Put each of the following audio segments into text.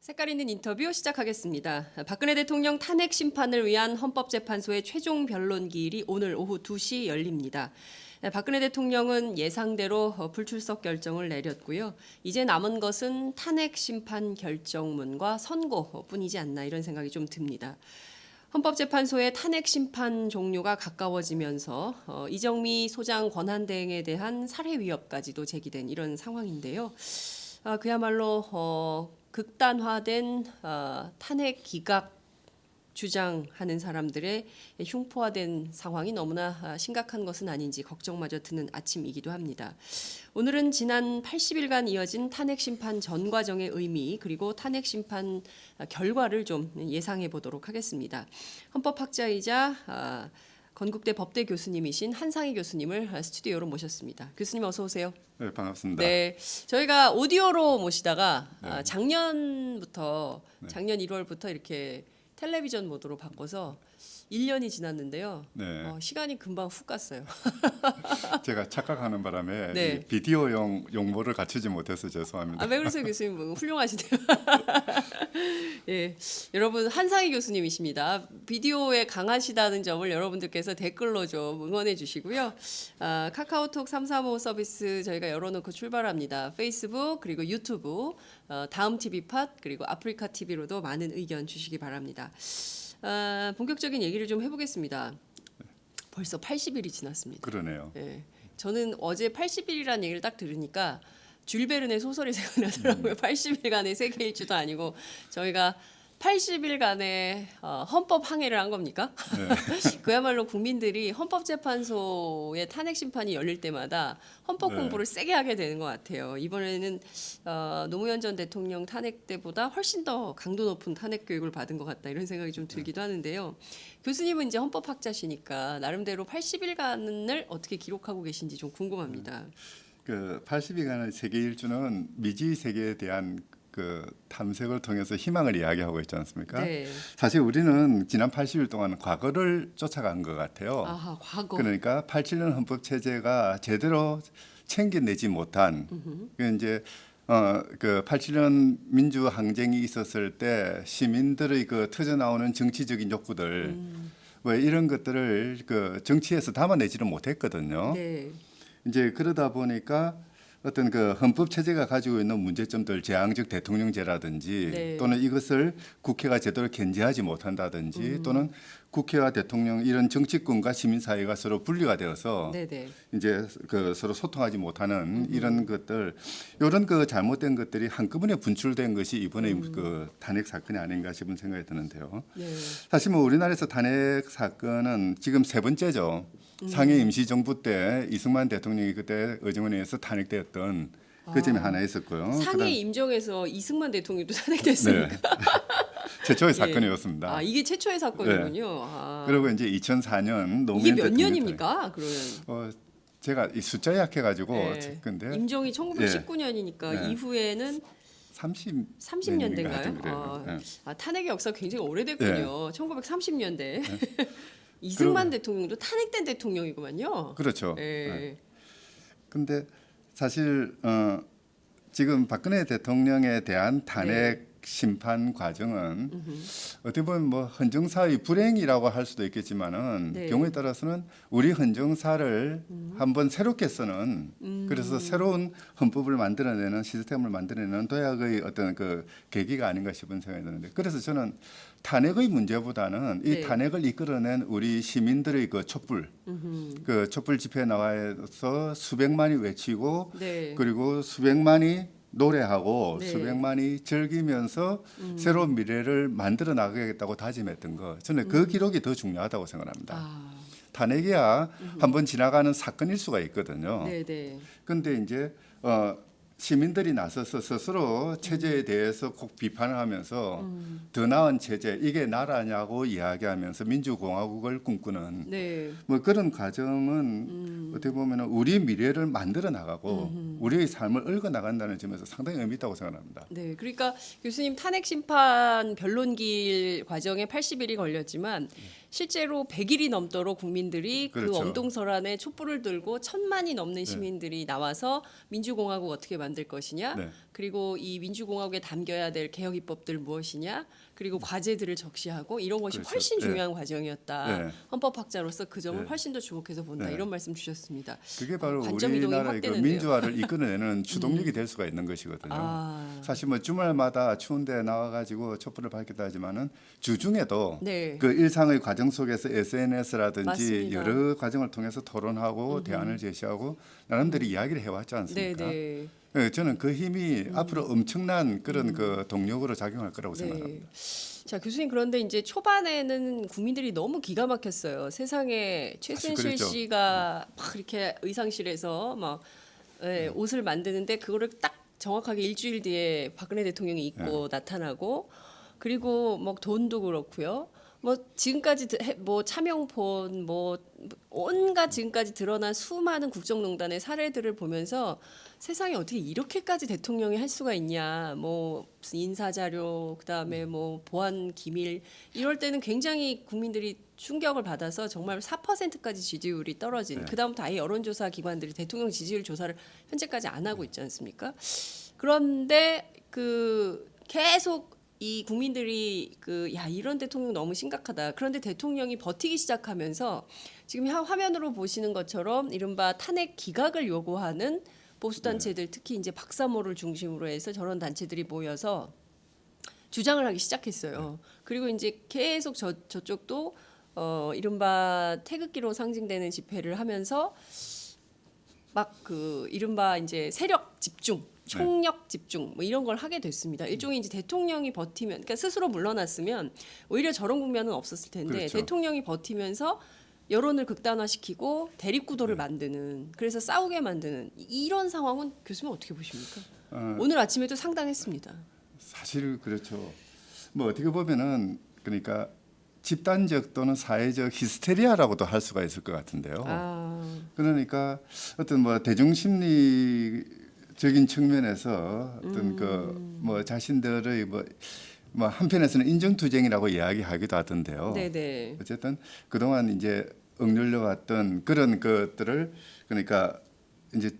색깔 있는 인터뷰 시작하겠습니다. 박근혜 대통령 탄핵 심판을 위한 헌법재판소의 최종 변론 기일이 오늘 오후 2시 열립니다. 박근혜 대통령은 예상대로 불출석 결정을 내렸고요. 이제 남은 것은 탄핵 심판 결정문과 선고뿐이지 않나 이런 생각이 좀 듭니다. 헌법재판소의 탄핵 심판 종료가 가까워지면서 이정미 소장 권한대행에 대한 살해 위협까지도 제기된 이런 상황인데요. 그야말로 극단화된 탄핵 기각 주장하는 사람들의 흉포화된 상황이 너무나 심각한 것은 아닌지 걱정마저 드는 아침이기도 합니다. 오늘은 지난 80일간 이어진 탄핵 심판 전 과정의 의미 그리고 탄핵 심판 결과를 좀 예상해 보도록 하겠습니다. 헌법학자이자 건국대 법대 교수님이신 한상희 교수님을 스튜디오로 모셨습니다. 교수님 어서 오세요. 네, 반갑습니다. 네, 저희가 오디오로 모시다가 작년부터 작년 1월부터 이렇게 텔레비전 모드로 바꿔서 1년이 지났는데요. 네. 시간이 금방 훅 갔어요. 제가 착각하는 바람에 네. 이 비디오용 용모를 갖추지 못해서 죄송합니다. 왜 그러세요, 교수님? 뭐 훌륭하시네요. 예, 여러분 한상희 교수님이십니다. 비디오에 강하시다는 점을 여러분들께서 댓글로 좀 응원해 주시고요. 카카오톡 335 서비스 저희가 열어놓고 출발합니다. 페이스북 그리고 유튜브, 다음 TV팟 그리고 아프리카 TV로도 많은 의견 주시기 바랍니다. 본격적인 얘기를 좀 해보겠습니다. 벌써 80일이 지났습니다. 그러네요. 예, 저는 어제 80일이라는 얘기를 딱 들으니까 줄 베른의 소설이 생각나더라고요. 80일간의 세계 일주도 아니고 저희가 80일간의 헌법 항해를 한 겁니까? 네. 그야말로 국민들이 헌법재판소의 탄핵 심판이 열릴 때마다 헌법 네. 공부를 세게 하게 되는 것 같아요. 이번에는 노무현 전 대통령 탄핵 때보다 훨씬 더 강도 높은 탄핵 교육을 받은 것 같다 이런 생각이 좀 들기도 하는데요. 교수님은 이제 헌법학자시니까 나름대로 80일간을 어떻게 기록하고 계신지 좀 궁금합니다. 그 80일간의 세계 일주는 미지 세계에 대한 그 탐색을 통해서 희망을 이야기하고 있지 않습니까? 네. 사실 우리는 지난 80일 동안 과거를 쫓아간 것 같아요. 아하, 과거. 그러니까 87년 헌법 체제가 제대로 챙겨내지 못한 그 이제 그 87년 민주 항쟁이 있었을 때 시민들의 그 터져 나오는 정치적인 욕구들 왜 이런 것들을 그 정치에서 담아내지를 못했거든요. 네. 이제 그러다 보니까 어떤 그 헌법 체제가 가지고 있는 문제점들, 제왕적 대통령제라든지 네. 또는 이것을 국회가 제대로 견제하지 못한다든지 또는 국회와 대통령 이런 정치권과 시민사회가 서로 분리가 되어서 네네. 이제 그 서로 소통하지 못하는 이런 것들, 이런 그 잘못된 것들이 한꺼번에 분출된 것이 이번에 그 탄핵 사건이 아닌가 싶은 생각이 드는데요. 네. 사실 뭐 우리나라에서 탄핵 사건은 지금 세 번째죠. 상해 임시정부 때 이승만 대통령이 그때 의정원에 의해서 탄핵되었던 그 점이 하나 있었고요. 상해 임정에서 이승만 대통령도 탄핵됐습니까? 네. 최초의 예. 사건이었습니다. 이게 최초의 사건이군요. 그리고 이제 2004년 이게 노무현 몇 대통령이 년입니까? 그러면 제가 이 숫자 약해가지고 예. 근데 임정이 1919년이니까 예. 이후에는 30년대인가요? 30년대인가요? 탄핵의 역사가 굉장히 오래됐군요. 1930년대. 이승만 대통령도 탄핵된 대통령이구만요. 그렇죠. 예. 근데 사실 지금 박근혜 대통령에 대한 탄핵 심판 과정은 어떻게 보면 뭐 헌정사의 불행이라고 할 수도 있겠지만은 네. 경우에 따라서는 우리 헌정사를 한번 새롭게 쓰는 그래서 새로운 헌법을 만들어내는 시스템을 만들어내는 도약의 어떤 그 계기가 아닌가 싶은 생각이 드는데 그래서 저는 탄핵의 문제보다는 이 네. 탄핵을 이끌어낸 우리 시민들의 그 촛불 그 촛불 집회에 나와서 수백만이 외치고 네. 그리고 수백만이 노래하고 네. 수백만이 즐기면서 새로운 미래를 만들어 나가겠다고 다짐했던 거 저는 그 기록이 더 중요하다고 생각합니다. 탄핵이야 한번 지나가는 사건일 수가 있거든요. 네네. 그런데 이제 시민들이 나서서 스스로 체제에 대해서 꼭 비판을 하면서 더 나은 체제 이게 나라냐고 이야기하면서 민주공화국을 꿈꾸는 네. 뭐 그런 과정은 어떻게 보면 우리 미래를 만들어 나가고 우리의 삶을 얽어 나간다는 점에서 상당히 의미 있다고 생각합니다. 네, 그러니까 교수님 탄핵 심판 변론길 과정에 80일이 걸렸지만 실제로 100일이 넘도록 국민들이 그 그렇죠. 엄동설안에 촛불을 들고 1,000만이 넘는 시민들이 나와서 민주공화국 어떻게 만들 것이냐, 네. 그리고 이 민주공화국에 담겨야 될 개혁 입법들 무엇이냐, 그리고 과제들을 적시하고 이런 것이 그렇죠. 훨씬 네. 중요한 과정이었다. 네. 헌법학자로서 그 점을 네. 훨씬 더 주목해서 본다. 네. 이런 말씀 주셨습니다. 그게 바로 관점 이동이 우리나라의 그 확대되는데요. 민주화를 이끌어내는 주동력이 될 수가 있는 것이거든요. 아, 사실 뭐 주말마다 추운데 나와가지고 촛불을 밝혔다 하지만은 주중에도 네. 그 일상의 과정 속에서 SNS라든지 맞습니다. 여러 과정을 통해서 토론하고 대안을 제시하고 나름대로 이야기를 해왔지 않습니까? 네. 예, 저는 그 힘이 앞으로 엄청난 그런 그 동력으로 작용할 거라고 생각합니다. 자, 교수님, 그런데 이제 초반에는 국민들이 너무 기가 막혔어요. 세상에 사실 최순실 그랬죠. 씨가 막 이렇게 의상실에서 막 옷을 만드는데 그거를 딱 정확하게 일주일 뒤에 박근혜 대통령이 입고 나타나고, 그리고 뭐 돈도 그렇고요. 뭐 지금까지 뭐 차명폰 뭐 온갖 지금까지 드러난 수많은 국정농단의 사례들을 보면서 세상에 어떻게 이렇게까지 대통령이 할 수가 있냐, 뭐 무슨 인사자료, 그다음에 뭐 보안 기밀, 이럴 때는 굉장히 국민들이 충격을 받아서 정말 4%까지 지지율이 떨어진, 그다음부터 아예 여론조사 기관들이 대통령 지지율 조사를 현재까지 안 하고 있지 않습니까? 그런데 그 계속 이 국민들이 야, 이런 대통령 너무 심각하다. 그런데 대통령이 버티기 시작하면서 지금 화면으로 보시는 것처럼 이른바 탄핵 기각을 요구하는 보수 단체들, 특히 이제 박사모를 중심으로 해서 저런 단체들이 모여서 주장을 하기 시작했어요. 그리고 이제 계속 저쪽도 이른바 태극기로 상징되는 집회를 하면서 막 그 이른바 이제 세력 집중, 총력 집중 뭐 이런 걸 하게 됐습니다. 일종의 이제 대통령이 버티면, 그러니까 스스로 물러났으면 오히려 저런 국면은 없었을 텐데, 그렇죠. 대통령이 버티면서 여론을 극단화시키고 대립구도를 만드는, 그래서 싸우게 만드는 이런 상황은 교수님 어떻게 보십니까? 오늘 아침에도 상당했습니다. 사실 그렇죠. 뭐 어떻게 보면은 그러니까 집단적 또는 사회적 히스테리아라고도 할 수가 있을 것 같은데요. 그러니까 어떤 뭐 대중심리적인 측면에서 어떤 그 뭐 자신들의 뭐 한편에서는 인정투쟁이라고 이야기하기도 하던데요. 네네. 어쨌든 그동안 이제 억눌려 왔던 그런 것들을 그러니까 이제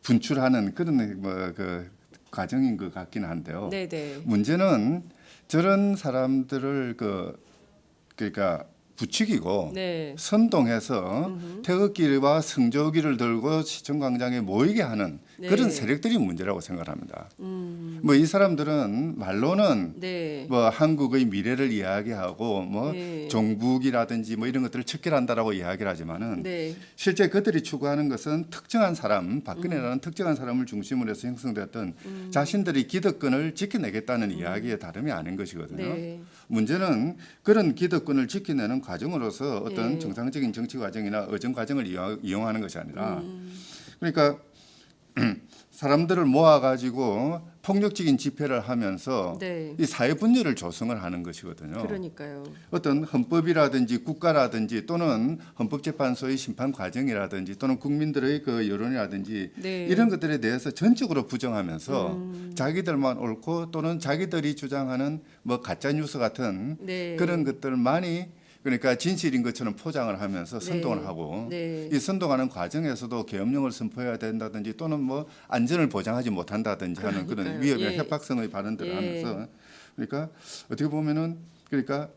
분출하는 그런 뭐 그 과정인 것 같긴 한데요. 네네. 문제는 저런 사람들을 그러니까 부추기고 네. 선동해서 태극기와 성조기를 들고 시청광장에 모이게 하는 네. 그런 세력들이 문제라고 생각합니다. 뭐 이 사람들은 말로는 네. 뭐 한국의 미래를 이야기하고 뭐 네. 종북이라든지 뭐 이런 것들을 척결한다라고 이야기를 하지만은 네. 실제 그들이 추구하는 것은 특정한 사람, 박근혜라는 특정한 사람을 중심으로 해서 형성되었던 자신들이 기득권을 지켜내겠다는 이야기에 다름이 아닌 것이거든요. 네. 문제는 그런 기득권을 지켜내는 과정으로서 어떤 네. 정상적인 정치 과정이나 의정 과정을 이용하는 것이 아니라 그러니까 사람들을 모아가지고 폭력적인 집회를 하면서 네. 이 사회 분열을 조성을 하는 것이거든요. 그러니까요. 어떤 헌법이라든지 국가라든지 또는 헌법재판소의 심판 과정이라든지 또는 국민들의 그 여론이라든지 네. 이런 것들에 대해서 전적으로 부정하면서 자기들만 옳고 또는 자기들이 주장하는 뭐 가짜 뉴스 같은 네. 그런 것들만이 그러니까 진실인 것처럼 포장을 하면서 선동을 네. 하고 네. 이 선동하는 과정에서도 계엄령을 선포해야 된다든지 또는 뭐 안전을 보장하지 못한다든지 하는 그런 그러니까요. 위협이나 예. 협박성의 발언들을 예. 하면서 그러니까 어떻게 보면은 그러니까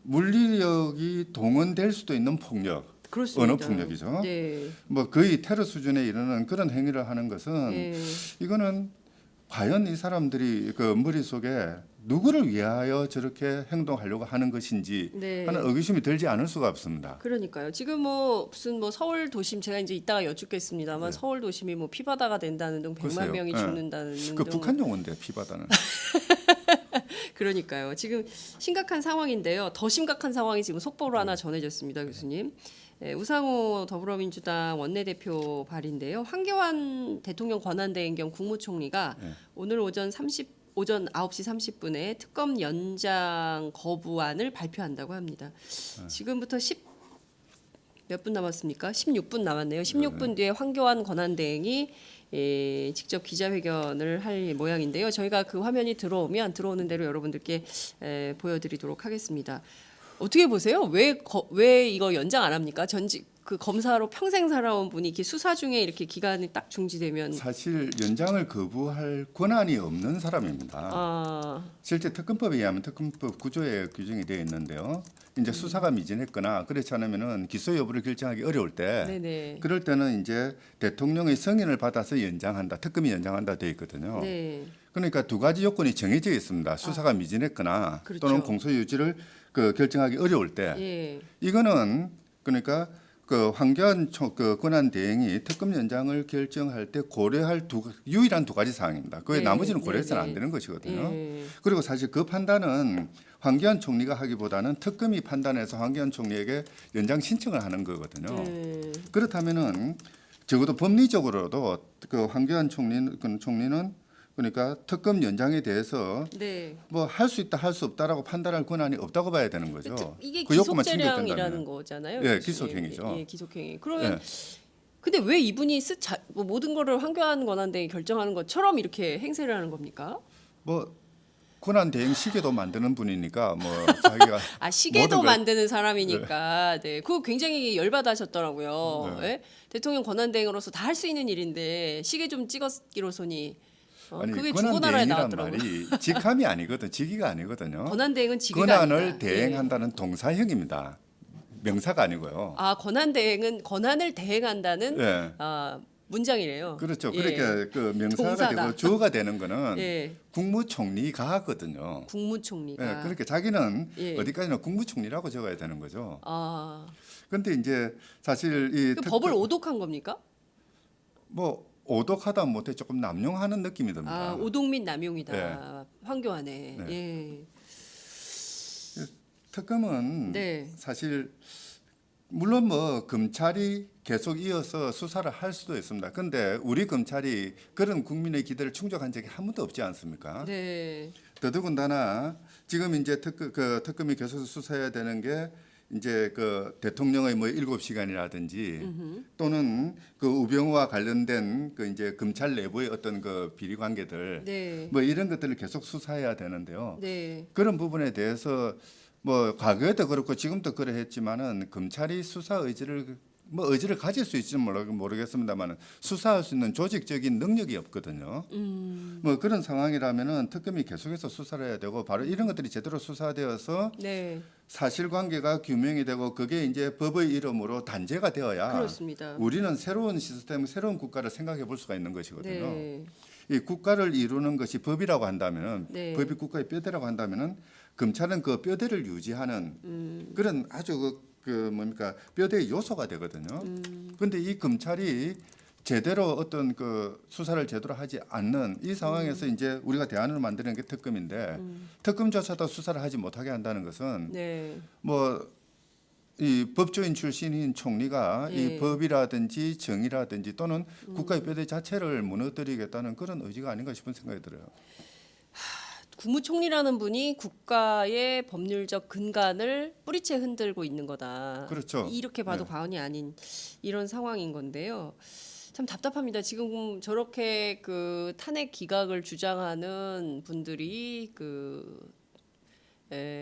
물리력이 동원될 수도 있는 폭력, 그렇습니다. 언어 폭력이죠. 네. 뭐 거의 테러 수준에 이르는 그런 행위를 하는 것은 네. 이거는 과연 이 사람들이 그 머릿속에 누구를 위하여 저렇게 행동하려고 하는 것인지 네. 하는 의구심이 들지 않을 수가 없습니다. 그러니까요. 지금 뭐 무슨 뭐 서울 도심, 제가 이제 이따가 여쭙겠습니다만 네. 서울 도심이 뭐 피바다가 된다는 등 100만 글쎄요. 명이 네. 죽는다는 그 등 북한 용어인데 피바다는. 그러니까요. 지금 심각한 상황인데요. 더 심각한 상황이 지금 속보로 하나 전해졌습니다, 교수님. 우상호 더불어민주당 원내대표 발인데요. 황교안 대통령 권한대행경 국무총리가 오늘 오전 9시 30분에 특검 연장 거부안을 발표한다고 합니다. 지금부터 몇 분 남았습니까? 16분 남았네요. 16분 뒤에 황교안 권한대행이 직접 기자회견을 할 모양인데요. 저희가 그 화면이 들어오는 대로 여러분들께 보여드리도록 하겠습니다. 어떻게 보세요? 왜 이거 연장 안 합니까? 전직 그 검사로 평생 살아온 분이 이렇게 수사 중에 이렇게 기간이 딱 중지되면 사실 연장을 거부할 권한이 없는 사람입니다. 아, 실제 특검법에 의하면 특검법 구조에 규정이 되어 있는데요. 이제 수사가 미진했거나 그렇지 않으면은 기소 여부를 결정하기 어려울 때 네네. 그럴 때는 이제 대통령의 승인을 받아서 연장한다. 특검이 연장한다 되어 있거든요. 네. 그러니까 두 가지 요건이 정해져 있습니다. 수사가 미진했거나 그렇죠. 또는 공소 유지를 결정하기 어려울 때 예. 이거는 그러니까 그 황교안 그 권한 대행이 특검 연장을 결정할 때 고려할 유일한 두 가지 사항입니다. 그 외 네, 나머지는 고려해서는 네, 안 되는 것이거든요. 예. 그리고 사실 그 판단은 황교안 총리가 하기보다는 특검이 판단해서 황교안 총리에게 연장 신청을 하는 거거든요. 예. 그렇다면은 적어도 법리적으로도 그 황교안 총리는 그러니까 특검 연장에 대해서 네. 뭐 할 수 있다 할 수 없다라고 판단할 권한이 없다고 봐야 되는 거죠. 이게 그 요건만 기속재량이라는 충족된다면. 거잖아요. 예, 그치? 기속행위죠. 예, 기속행위. 그러면 예. 근데 왜 이분이 뭐 모든 거를 황교안 권한대행이 결정하는 것처럼 이렇게 행세를 하는 겁니까? 뭐 권한 대행 시계도 만드는 분이니까 뭐 자기가 아 시계도 모든 걸- 만드는 사람이니까 네, 그거 굉장히 열받으셨더라고요. 네. 예? 대통령 권한대행으로서 다 할 수 있는 일인데 시계 좀 찍었기로서니 아니 그게 권한 중고나라에 대행이란 나왔더라고요. 말이 직함이 아니거든, 직위가 아니거든요. 권한대행은 직위가 권한을 아니다. 대행한다는 동사형입니다. 명사가 아니고요. 아 권한대행은 권한을 대행한다는 예. 문장이래요. 그렇죠. 예. 그러니까 그 명사가 동사다. 되고 주어가 되는 거는 예. 국무총리가 하거든요. 국무총리가. 예, 그러니까 자기는 예. 어디까지나 국무총리라고 적어야 되는 거죠. 아, 근데 이제 사실 이 그 법을 오독한 겁니까? 뭐 오독하다 못해 조금 남용하는 느낌이 듭니다. 아, 오독 및 남용이다. 네. 황교안에. 네. 예. 특검은 네. 사실 물론 뭐 검찰이 계속 이어서 수사를 할 수도 있습니다. 근데 우리 검찰이 그런 국민의 기대를 충족한 적이 한 번도 없지 않습니까? 네. 더더군다나 지금 이제 특검이 계속 수사해야 되는 게 이제 그 대통령의 뭐 7시간이라든지 또는 그 우병우와 관련된 그 이제 검찰 내부의 어떤 그 비리 관계들 네. 뭐 이런 것들을 계속 수사해야 되는데요. 네. 그런 부분에 대해서 뭐 과거에도 그렇고 지금도 그래 했지만은 검찰이 수사 의지를 뭐 의지를 가질 수 있지는 모르겠습니다만은 수사할 수 있는 조직적인 능력이 없거든요. 뭐 그런 상황이라면은 특검이 계속해서 수사를 해야 되고 바로 이런 것들이 제대로 수사되어서 네. 사실관계가 규명이 되고 그게 이제 법의 이름으로 단죄가 되어야 그렇습니다. 우리는 새로운 시스템, 새로운 국가를 생각해 볼 수가 있는 것이거든요. 네. 이 국가를 이루는 것이 법이라고 한다면은 네. 법이 국가의 뼈대라고 한다면은 검찰은 그 뼈대를 유지하는 그런 아주 그 뭡니까 뼈대의 요소가 되거든요. 그런데 이 검찰이 제대로 어떤 그 수사를 제대로 하지 않는 이 상황에서 이제 우리가 대안을 만드는 게 특검인데 특검조차도 수사를 하지 못하게 한다는 것은 네. 뭐 이 법조인 출신인 총리가 예. 이 법이라든지 정의라든지 또는 국가의 뼈대 자체를 무너뜨리겠다는 그런 의지가 아닌가 싶은 생각이 들어요. 국무총리라는 분이 국가의 법률적 근간을 뿌리채 흔들고 있는 거다. 그렇죠. 이렇게 봐도 네. 과언이 아닌 이런 상황인 건데요. 참 답답합니다. 지금 저렇게 그 탄핵 기각을 주장하는 분들이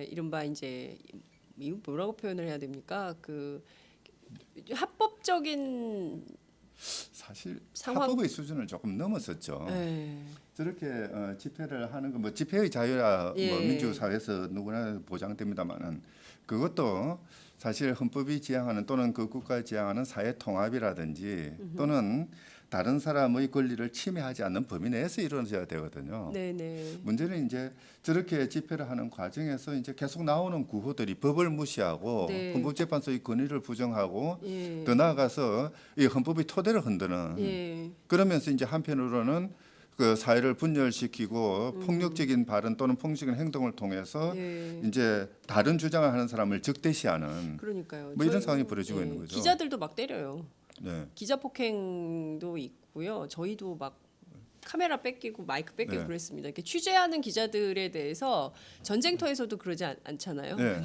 이른바 이제 이거 뭐라고 표현을 해야 됩니까? 그 합법적인 사실 상황- 합법의 수준을 조금 넘었었죠. 예. 저렇게 집회를 하는 거 뭐 집회의 자유야 예. 뭐 민주 사회에서 누구나 보장됩니다만은 그것도 사실 헌법이 지향하는 또는 그 국가가 지향하는 사회 통합이라든지 또는 다른 사람의 권리를 침해하지 않는 범위 내에서 이루어져야 되거든요. 네네. 문제는 이제 저렇게 집회를 하는 과정에서 이제 계속 나오는 구호들이 법을 무시하고 네. 헌법재판소의 권위를 부정하고 예. 더 나아가서 이 헌법의 토대를 흔드는 예. 그러면서 이제 한편으로는 그 사회를 분열시키고 폭력적인 발언 또는 폭력적인 행동을 통해서 예. 이제 다른 주장을 하는 사람을 적대시하는 그러니까요. 뭐 이런 저희- 상황이 벌어지고 있는 거죠. 기자들도 막 때려요. 네. 기자 폭행도 있고요. 저희도 막 카메라 뺏기고 마이크 뺏기고 네. 그랬습니다. 이렇게 취재하는 기자들에 대해서 전쟁터에서도 그러지 않잖아요. 네.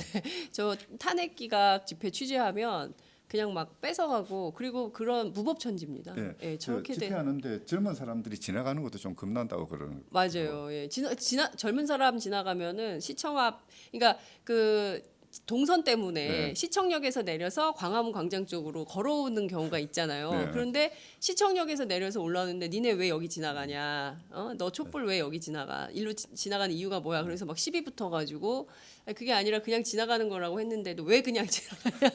저 탄핵 기각 집회 취재하면 그냥 막 뺏어가고 그리고 그런 무법천지입니다. 네. 예, 저렇게 돼. 집회하는데 젊은 사람들이 지나가는 것도 좀 겁난다고 그러는. 맞아요. 예. 젊은 사람 지나가면은 시청 앞, 그러니까 그 동선 때문에 네. 시청역에서 내려서 광화문 광장 쪽으로 걸어오는 경우가 있잖아요. 네. 그런데 시청역에서 내려서 올라오는데 니네 왜 여기 지나가냐? 너 촛불 왜 여기 지나가? 일로 지나가는 이유가 뭐야? 그래서 막 시비 붙어가지고 그게 아니라 그냥 지나가는 거라고 했는데도 왜 그냥 지나가냐?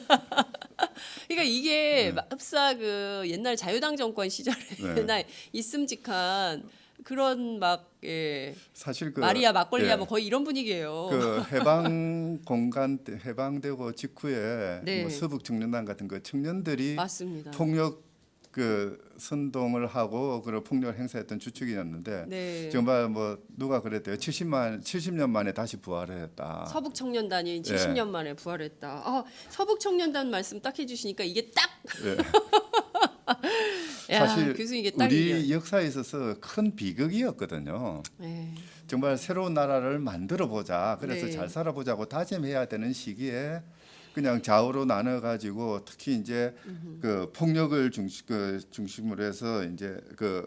그러니까 이게 흡사 그 옛날 자유당 정권 시절에 네. 나 있음직한 그런 막 예. 사실 그 말이야 막걸리야 예. 뭐 거의 이런 분위기예요. 그 해방 공간 때 해방되고 직후에 네. 뭐 서북 청년단 같은 그 청년들이 맞습니다. 폭력 그 선동을 하고 그런 폭력을 행사했던 주축이었는데 네. 정말 뭐 누가 그랬대요. 70년 만에 다시 부활을 했다. 서북 청년단이 예. 70년 만에 부활했다. 서북 청년단 말씀 딱 해주시니까 이게 딱. 예. 야, 사실 교수님 이게 딱이에요. 우리 역사에 있어서 큰 비극이었거든요. 네. 정말 새로운 나라를 만들어 보자. 그래서 네. 잘 살아보자고 다짐해야 되는 시기에 그냥 좌우로 나눠 가지고 특히 이제 그 폭력을 중심으로 해서 이제 그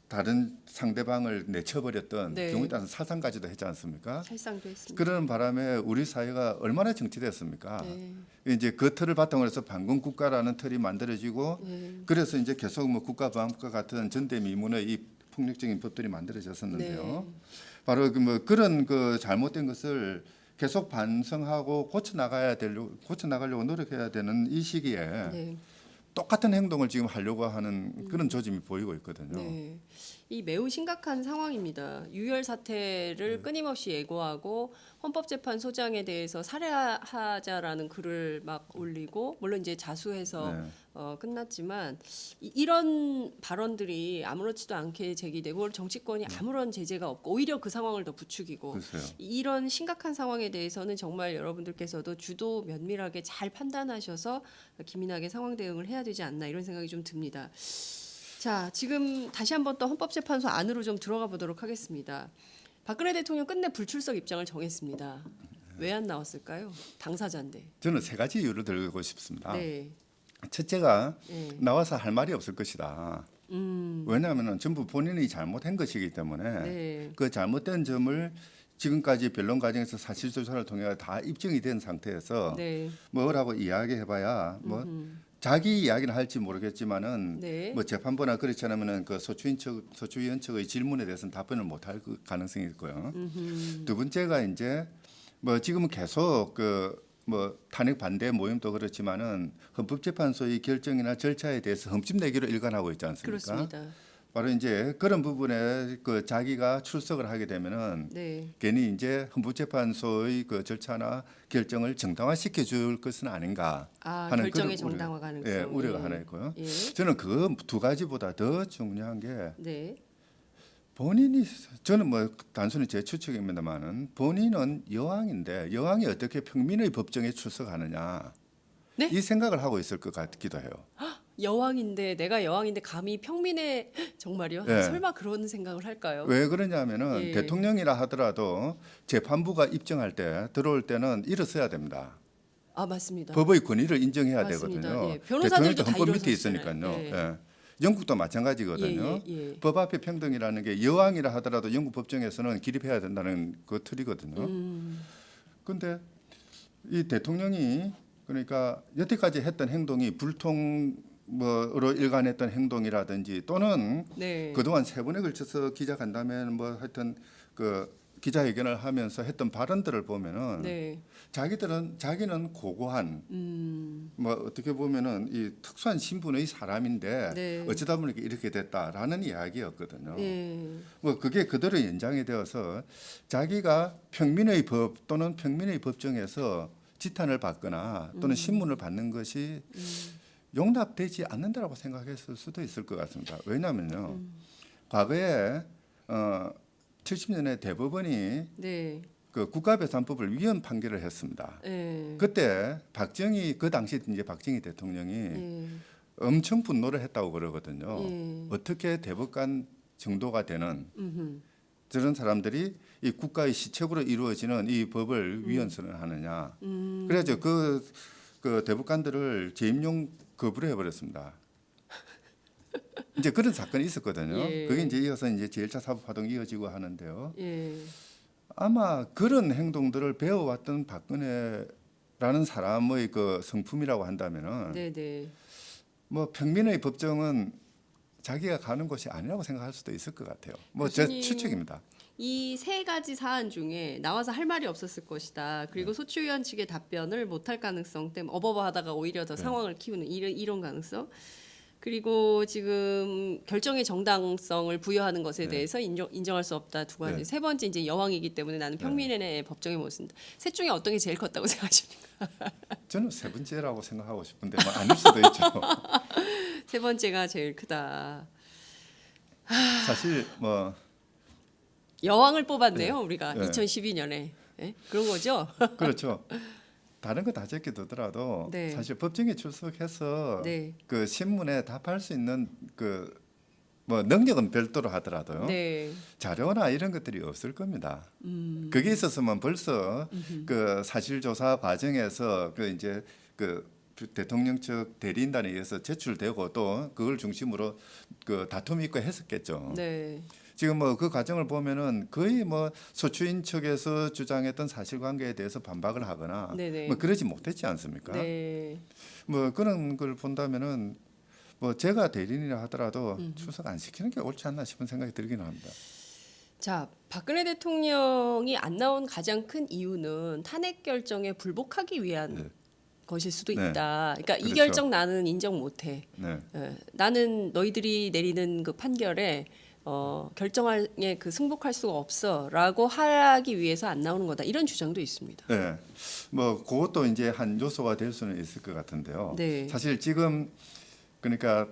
다른 상대방을 내쳐버렸던 네. 경우에 따라서 살상까지도 했지 않습니까? 살상도 했습니다. 그런 바람에 우리 사회가 얼마나 정치됐습니까? 네. 이제 그 틀을 바탕으로 해서 반군 국가라는 틀이 만들어지고 네. 그래서 이제 계속 뭐 국가보안법과 같은 전대미문의 이 폭력적인 법들이 만들어졌었는데요. 네. 바로 그 뭐 그런 그 잘못된 것을 계속 반성하고 고쳐 나가려고 노력해야 되는 이 시기에 네. 똑같은 행동을 지금 하려고 하는 그런 조짐이 보이고 있거든요. 네. 이 매우 심각한 상황입니다. 유혈 네. 사태를 끊임없이 예고하고 헌법재판소장에 대해서 살해하자라는 글을 막 올리고 물론 이제 자수해서 네. 끝났지만 이런 발언들이 아무렇지도 않게 제기되고 정치권이 네. 아무런 제재가 없고 오히려 그 상황을 더 부추기고 글쎄요. 이런 심각한 상황에 대해서는 정말 여러분들께서도 주도 면밀하게 잘 판단하셔서 기민하게 상황 대응을 해야 되지 않나 이런 생각이 좀 듭니다. 자, 지금 다시 한번 또 헌법재판소 안으로 좀 들어가 보도록 하겠습니다. 박근혜 대통령 끝내 불출석 입장을 정했습니다. 왜 안 나왔을까요? 당사자인데. 저는 세 가지 이유를 들고 싶습니다. 네. 첫째가 네. 나와서 할 말이 없을 것이다. 왜냐하면 전부 본인이 잘못한 것이기 때문에 네. 그 잘못된 점을 지금까지 변론 과정에서 사실 조사를 통해 다 입증이 된 상태에서 네. 뭐라고 이야기해봐야 뭐 자기 이야기는 할지 모르겠지만은 네. 뭐 재판부나 그렇지 않으면은 그 소추위원 측의 질문에 대해서는 답변을 못할 가능성이 있고요. 두 번째가 이제 뭐 지금은 계속 그 뭐 탄핵 반대 모임도 그렇지만은 헌법재판소의 결정이나 절차에 대해서 흠집 내기로 일관하고 있지 않습니까? 그렇습니다. 바로 이제 그런 부분에 그 자기가 출석을 하게 되면은 네. 괜히 이제 헌법재판소의 그 절차나 결정을 정당화시켜 줄 것은 아닌가 하는 결정의 그런 정당화 가능성. 예, 우려가 하나 있고요. 예. 저는 그 두 가지보다 더 중요한 게 네. 본인이 저는 뭐 단순히 제 추측입니다만은 본인은 여왕인데 여왕이 어떻게 평민의 법정에 출석하느냐 네? 이 생각을 하고 있을 것 같기도 해요. 여왕인데 내가 여왕인데 감히 평민의 정말요? 예. 설마 그런 생각을 할까요? 왜 그러냐면은 예. 대통령이라 하더라도 재판부가 입증할 때 들어올 때는 일어서야 됩니다. 맞습니다. 법의 권위를 인정해야 맞습니다. 되거든요. 예. 변호사들도 대통령도 다 헌법 밑에 일어섰잖아요. 있으니까요. 예. 예. 영국도 마찬가지거든요. 예. 법 앞에 평등이라는 게 여왕이라 하더라도 영국 법정에서는 기립해야 된다는 그 틀이거든요. 그런데 이 대통령이 그러니까 여태까지 했던 행동이 불통으로 일관했던 행동이라든지 또는 네. 그동안 세 번에 걸쳐서 기자간담회 뭐 하여튼 그 기자회견을 하면서 했던 발언들을 보면은 네. 자기는 고고한 뭐 어떻게 보면은 이 특수한 신분의 사람인데 네. 어쩌다 보니까 이렇게 됐다라는 이야기였거든요. 예. 뭐 그게 그대로 연장이 되어서 자기가 평민의 법 또는 평민의 법정에서 지탄을 받거나 또는 신문을 받는 것이 용납되지 않는다라고 생각했을 수도 있을 것 같습니다. 왜냐하면요, 과거에 70년에 대법원이 네. 그 국가배상법을 위헌 판결을 했습니다. 예. 그때 그 당시 이제 박정희 대통령이 예. 엄청 분노를 했다고 그러거든요. 예. 어떻게 대법관 정도가 되는 음흠. 저런 사람들이 이 국가의 시책으로 이루어지는 이 법을 위헌 선언하느냐. 그래서 그 대법관들을 재임용 거부를 해버렸습니다. 이제 그런 사건이 있었거든요. 예. 그게 이제 이어서 이제 제1차 사법화동이 이어지고 하는데요. 예. 아마 그런 행동들을 배워왔던 박근혜 라는 사람의 그 성품이라고 한다면은 네네. 뭐 평민의 법정은 자기가 가는 곳이 아니라고 생각할 수도 있을 것 같아요. 뭐 제 교수님, 추측입니다. 이 세 가지 사안 중에 나와서 할 말이 없었을 것이다. 그리고 소추위원 측의 답변을 못할 가능성 때문에 어버버하다가 오히려 더 상황을 키우는 이런 가능성. 그리고 지금 결정의 정당성을 부여하는 것에 대해서 인정할 수 없다 두 가지. 네. 세 번째 이제 여왕이기 때문에 나는 평민의 법정에 못 쓴다. 셋 중에 어떤 게 제일 컸다고 생각하십니까? 저는 세 번째라고 생각하고 싶은데 뭐 아닐 수도 있죠. 세 번째가 제일 크다. 사실 뭐 여왕을 뽑았네요 우리가 네. 2012년에 그런 거죠. 그렇죠. 다른 거 다 제껴두더라도 네. 사실 법정에 출석해서 네. 그 신문에 답할 수 있는 그 뭐 능력은 별도로 하더라도요. 네. 자료나 이런 것들이 없을 겁니다. 그게 있었으면 벌써 그 사실 조사 과정에서 그 이제 그 대통령 측 대리인단에 의해서 제출되고 또 그걸 중심으로 그 다툼이 있고 했었겠죠. 네. 지금 뭐 그 과정을 보면은 거의 뭐 소추인 측에서 주장했던 사실관계에 대해서 반박을 하거나 네네. 뭐 그러지 못했지 않습니까? 네. 뭐 그런 걸 본다면은 뭐 제가 대리인이라 하더라도 출석 안 시키는 게 옳지 않나 싶은 생각이 들긴 합니다. 자, 박근혜 대통령이 안 나온 가장 큰 이유는 탄핵 결정에 불복하기 위한 네. 것일 수도 네. 있다. 그러니까 이 그렇죠. 결정 나는 인정 못해. 네. 나는 너희들이 내리는 그 판결에 결정에 그 승복할 수가 없어라고 하기 위해서 안 나오는 거다. 이런 주장도 있습니다. 네. 뭐 그것도 이제 한 요소가 될 수는 있을 것 같은데요. 네. 사실 지금 그러니까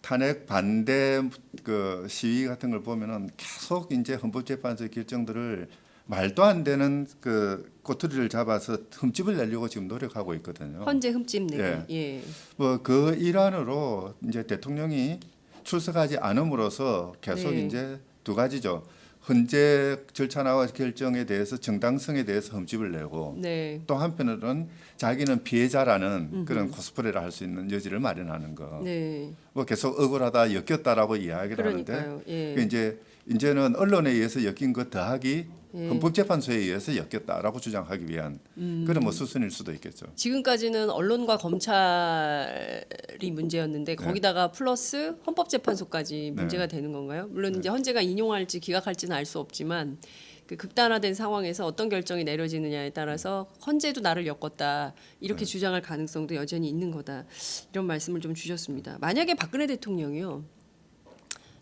탄핵 반대 그 시위 같은 걸 보면은 계속 이제 헌법재판소의 결정들을 말도 안 되는 그 꼬투리를 잡아서 흠집을 내려고 지금 노력하고 있거든요. 헌재 흠집 내기. 예. 뭐 그 일환으로 이제 대통령이 출석하지 않음으로써 계속 네. 이제 두 가지죠. 헌재 절차나 결정에 대해서 정당성에 대해서 흠집을 내고 네. 또 한편으로는 자기는 피해자라는 그런 코스프레를 할 수 있는 여지를 마련하는 거. 네. 뭐 계속 억울하다, 엮였다라고 이야기를 그러니까요. 하는데 예. 그 이제는 언론에 의해서 엮인 것 더하기 예. 헌법재판소에 의해서 엮였다라고 주장하기 위한 그런 뭐 수순일 수도 있겠죠. 지금까지는 언론과 검찰이 문제였는데 거기다가 플러스 헌법재판소까지 문제가 되는 건가요? 물론 이제 헌재가 인용할지 기각할지는 알 수 없지만 그 극단화된 상황에서 어떤 결정이 내려지느냐에 따라서 헌재도 나를 엮었다 이렇게 주장할 가능성도 여전히 있는 거다 이런 말씀을 좀 주셨습니다. 만약에 박근혜 대통령이요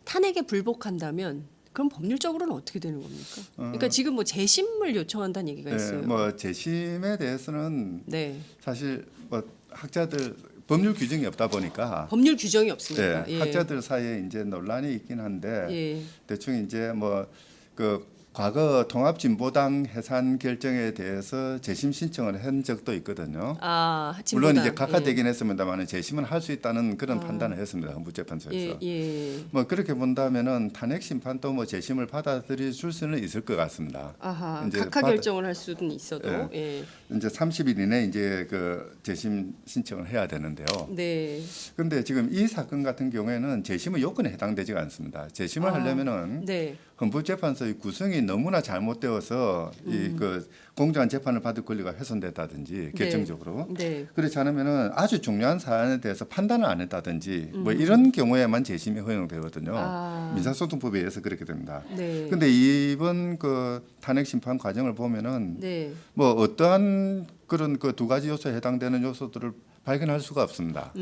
탄핵에 불복한다면 그럼 법률적으로는 어떻게 되는 겁니까? 그러니까 지금 뭐 재심을 요청한다는 얘기가 있어요. 뭐 재심에 대해서는 네. 사실 뭐 학자들 법률 규정이 없다 보니까 법률 규정이 없으니까. 예. 학자들 사이에 이제 논란이 있긴 한데 예. 대충 이제 뭐 그 과거 통합진보당 해산 결정에 대해서 재심 신청을 한 적도 있거든요. 아, 물론 이제 진보당. 각하되긴 했습니다만 재심은 할 수 있다는 그런 판단을 했습니다. 헌법재판소에서. 예, 예. 뭐 그렇게 본다면은 탄핵 심판도 뭐 재심을 받아들일 수는 있을 것 같습니다. 아하, 이제 각하 결정을 할 수는 있어도. 예. 이제 30일 이내 이제 그 재심 신청을 해야 되는데요. 네. 그런데 지금 이 사건 같은 경우에는 재심의 요건에 해당되지가 않습니다. 재심을 하려면은 네. 헌법재판소의 구성이 너무나 잘못되어서 이 그 공정한 재판을 받을 권리가 훼손됐다든지 결정적으로 네. 그렇지 않으면은 아주 중요한 사안에 대해서 판단을 안 했다든지 뭐 이런 경우에만 재심이 허용되거든요. 아. 민사소송법에 의해서 그렇게 됩니다. 네. 근데 이번 그 탄핵 심판 과정을 보면은 네. 뭐 어떠한 그런 그 두 가지 요소에 해당되는 요소들을 발견할 수가 없습니다.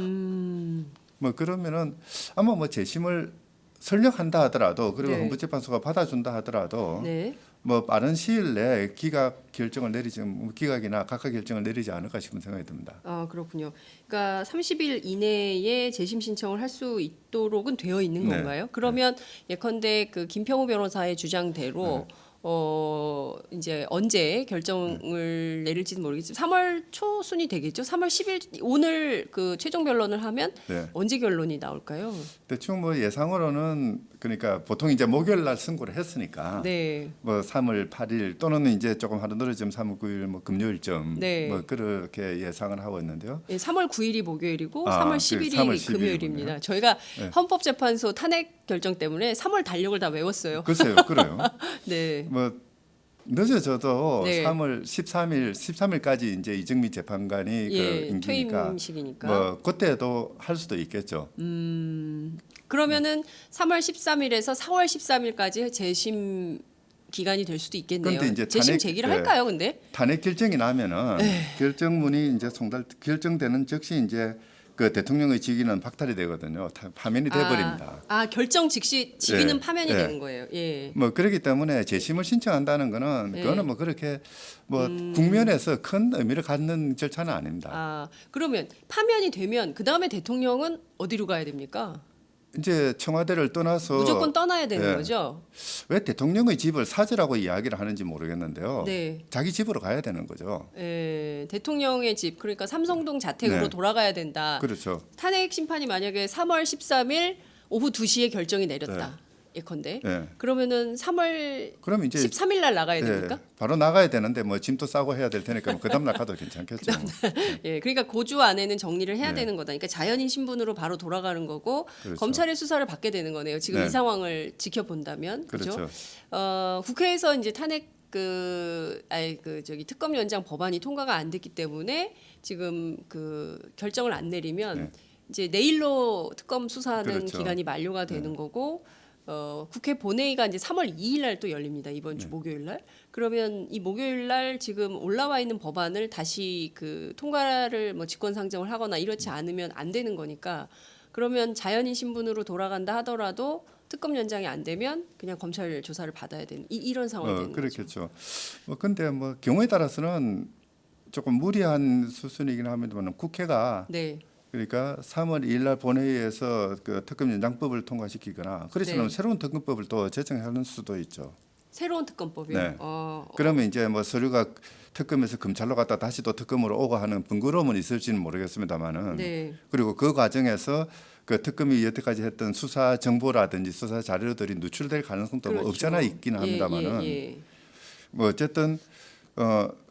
뭐 그러면은 아마 뭐 재심을 설령한다 하더라도 그리고 네. 헌법재판소가 받아준다 하더라도 네. 뭐 빠른 시일 내에 기각 결정을 내리지 기각이나 각하 결정을 내리지 않을까 싶은 생각이 듭니다. 아, 그렇군요. 그러니까 30일 이내에 재심 신청을 할 수 있도록은 되어 있는 네. 건가요? 그러면 예컨대 그 김평우 변호사의 주장대로 이제 언제 결정을 내릴지는 모르겠지만 3월 초순이 되겠죠. 3월 10일 오늘 그 최종 변론을 하면 네. 언제 결론이 나올까요? 대충 뭐 예상으로는 그러니까 보통 이제 목요일 날 선고를 했으니까 네. 뭐 3월 8일 또는 이제 조금 하루 늦어지면 3월 9일 뭐 금요일쯤 네. 뭐 그렇게 예상을 하고 있는데요. 예, 3월 9일이 목요일이고 아, 3월 그 10일이 3월 10일 금요일입니다. 이군요. 저희가 네. 헌법재판소 탄핵 결정 때문에 3월 달력을 다 외웠어요. 글쎄요, 그래요. 네. 뭐 늦어져도 네. 3월 13일까지 이제 이정미 재판관이 그 예, 임기니까 퇴임식이니까. 뭐 그때도 할 수도 있겠죠. 그러면은 3월 13일에서 4월 13일까지 재심 기간이 될 수도 있겠네요. 그런데 이제 재심 탄핵- 제기를 네. 할까요, 근데? 탄핵 결정이 나면은 결정문이 이제 결정되는 즉시 이제 그 대통령의 직위는 박탈이 되거든요. 파면이 돼 버립니다. 결정 즉시 직위는 예, 파면이 예. 되는 거예요. 예. 뭐 그렇기 때문에 재심을 신청한다는 거는 네. 그거는 뭐 그렇게 뭐 국면에서 큰 의미를 갖는 절차는 아닙니다. 그러면 파면이 되면 그 다음에 대통령은 어디로 가야 됩니까? 이제 청와대를 떠나서 무조건 떠나야 되는 예. 거죠. 왜 대통령의 집을 사저라고 이야기를 하는지 모르겠는데요. 네. 자기 집으로 가야 되는 거죠. 예, 대통령의 집, 그러니까 삼성동 자택으로 네. 돌아가야 된다. 그렇죠. 탄핵 심판이 만약에 3월 13일 오후 2시에 결정이 내렸다. 예컨대. 예. 그러면은 3월 그럼 이제 13일 날 나가야 예, 됩니까? 바로 나가야 되는데 뭐 짐도 싸고 해야 될 테니까 그 다음 날 가도 괜찮겠죠. 예, 그러니까 고주 안에는 정리를 해야 네. 되는 거다. 그러니까 자연인 신분으로 바로 돌아가는 거고 그렇죠. 검찰의 수사를 받게 되는 거네요. 지금 네. 이 상황을 지켜본다면 그렇죠. 그렇죠. 국회에서 이제 탄핵 특검 연장 법안이 통과가 안 됐기 때문에 지금 그 결정을 안 내리면 네. 이제 내일로 특검 수사하는 그렇죠. 기간이 만료가 되는 거고 국회 본회의가 이제 3월 2일 날 또 열립니다. 이번 주 목요일 날. 그러면 이 목요일 날 지금 올라와 있는 법안을 다시 그 통과를 뭐 직권 상정을 하거나 이렇지 않으면 안 되는 거니까 그러면 자연인 신분으로 돌아간다 하더라도 특검 연장이 안 되면 그냥 검찰 조사를 받아야 되는 이런 상황이 되는 거죠. 그렇겠죠. 뭐 근데 뭐 경우에 따라서는 조금 무리한 수순이긴 합니다만 국회가 네. 그러니까 3월 2일 날 본회의에서 그 특검 연장법을 통과시키거나 그렇지는 네. 새로운 특검법을 또 제정하는 수도 있죠. 새로운 특검법이요. 네. 어, 그러면 이제 뭐 서류가 특검에서 검찰로 갔다 다시 또 특검으로 오고 하는 번거로움은 있을지는 모르겠습니다만은 네. 그리고 그 과정에서 그 특검이 여태까지 했던 수사 정보라든지 수사 자료들이 누출될 가능성도 뭐 그렇죠. 없잖아 있긴 합니다만은 예. 뭐 어쨌든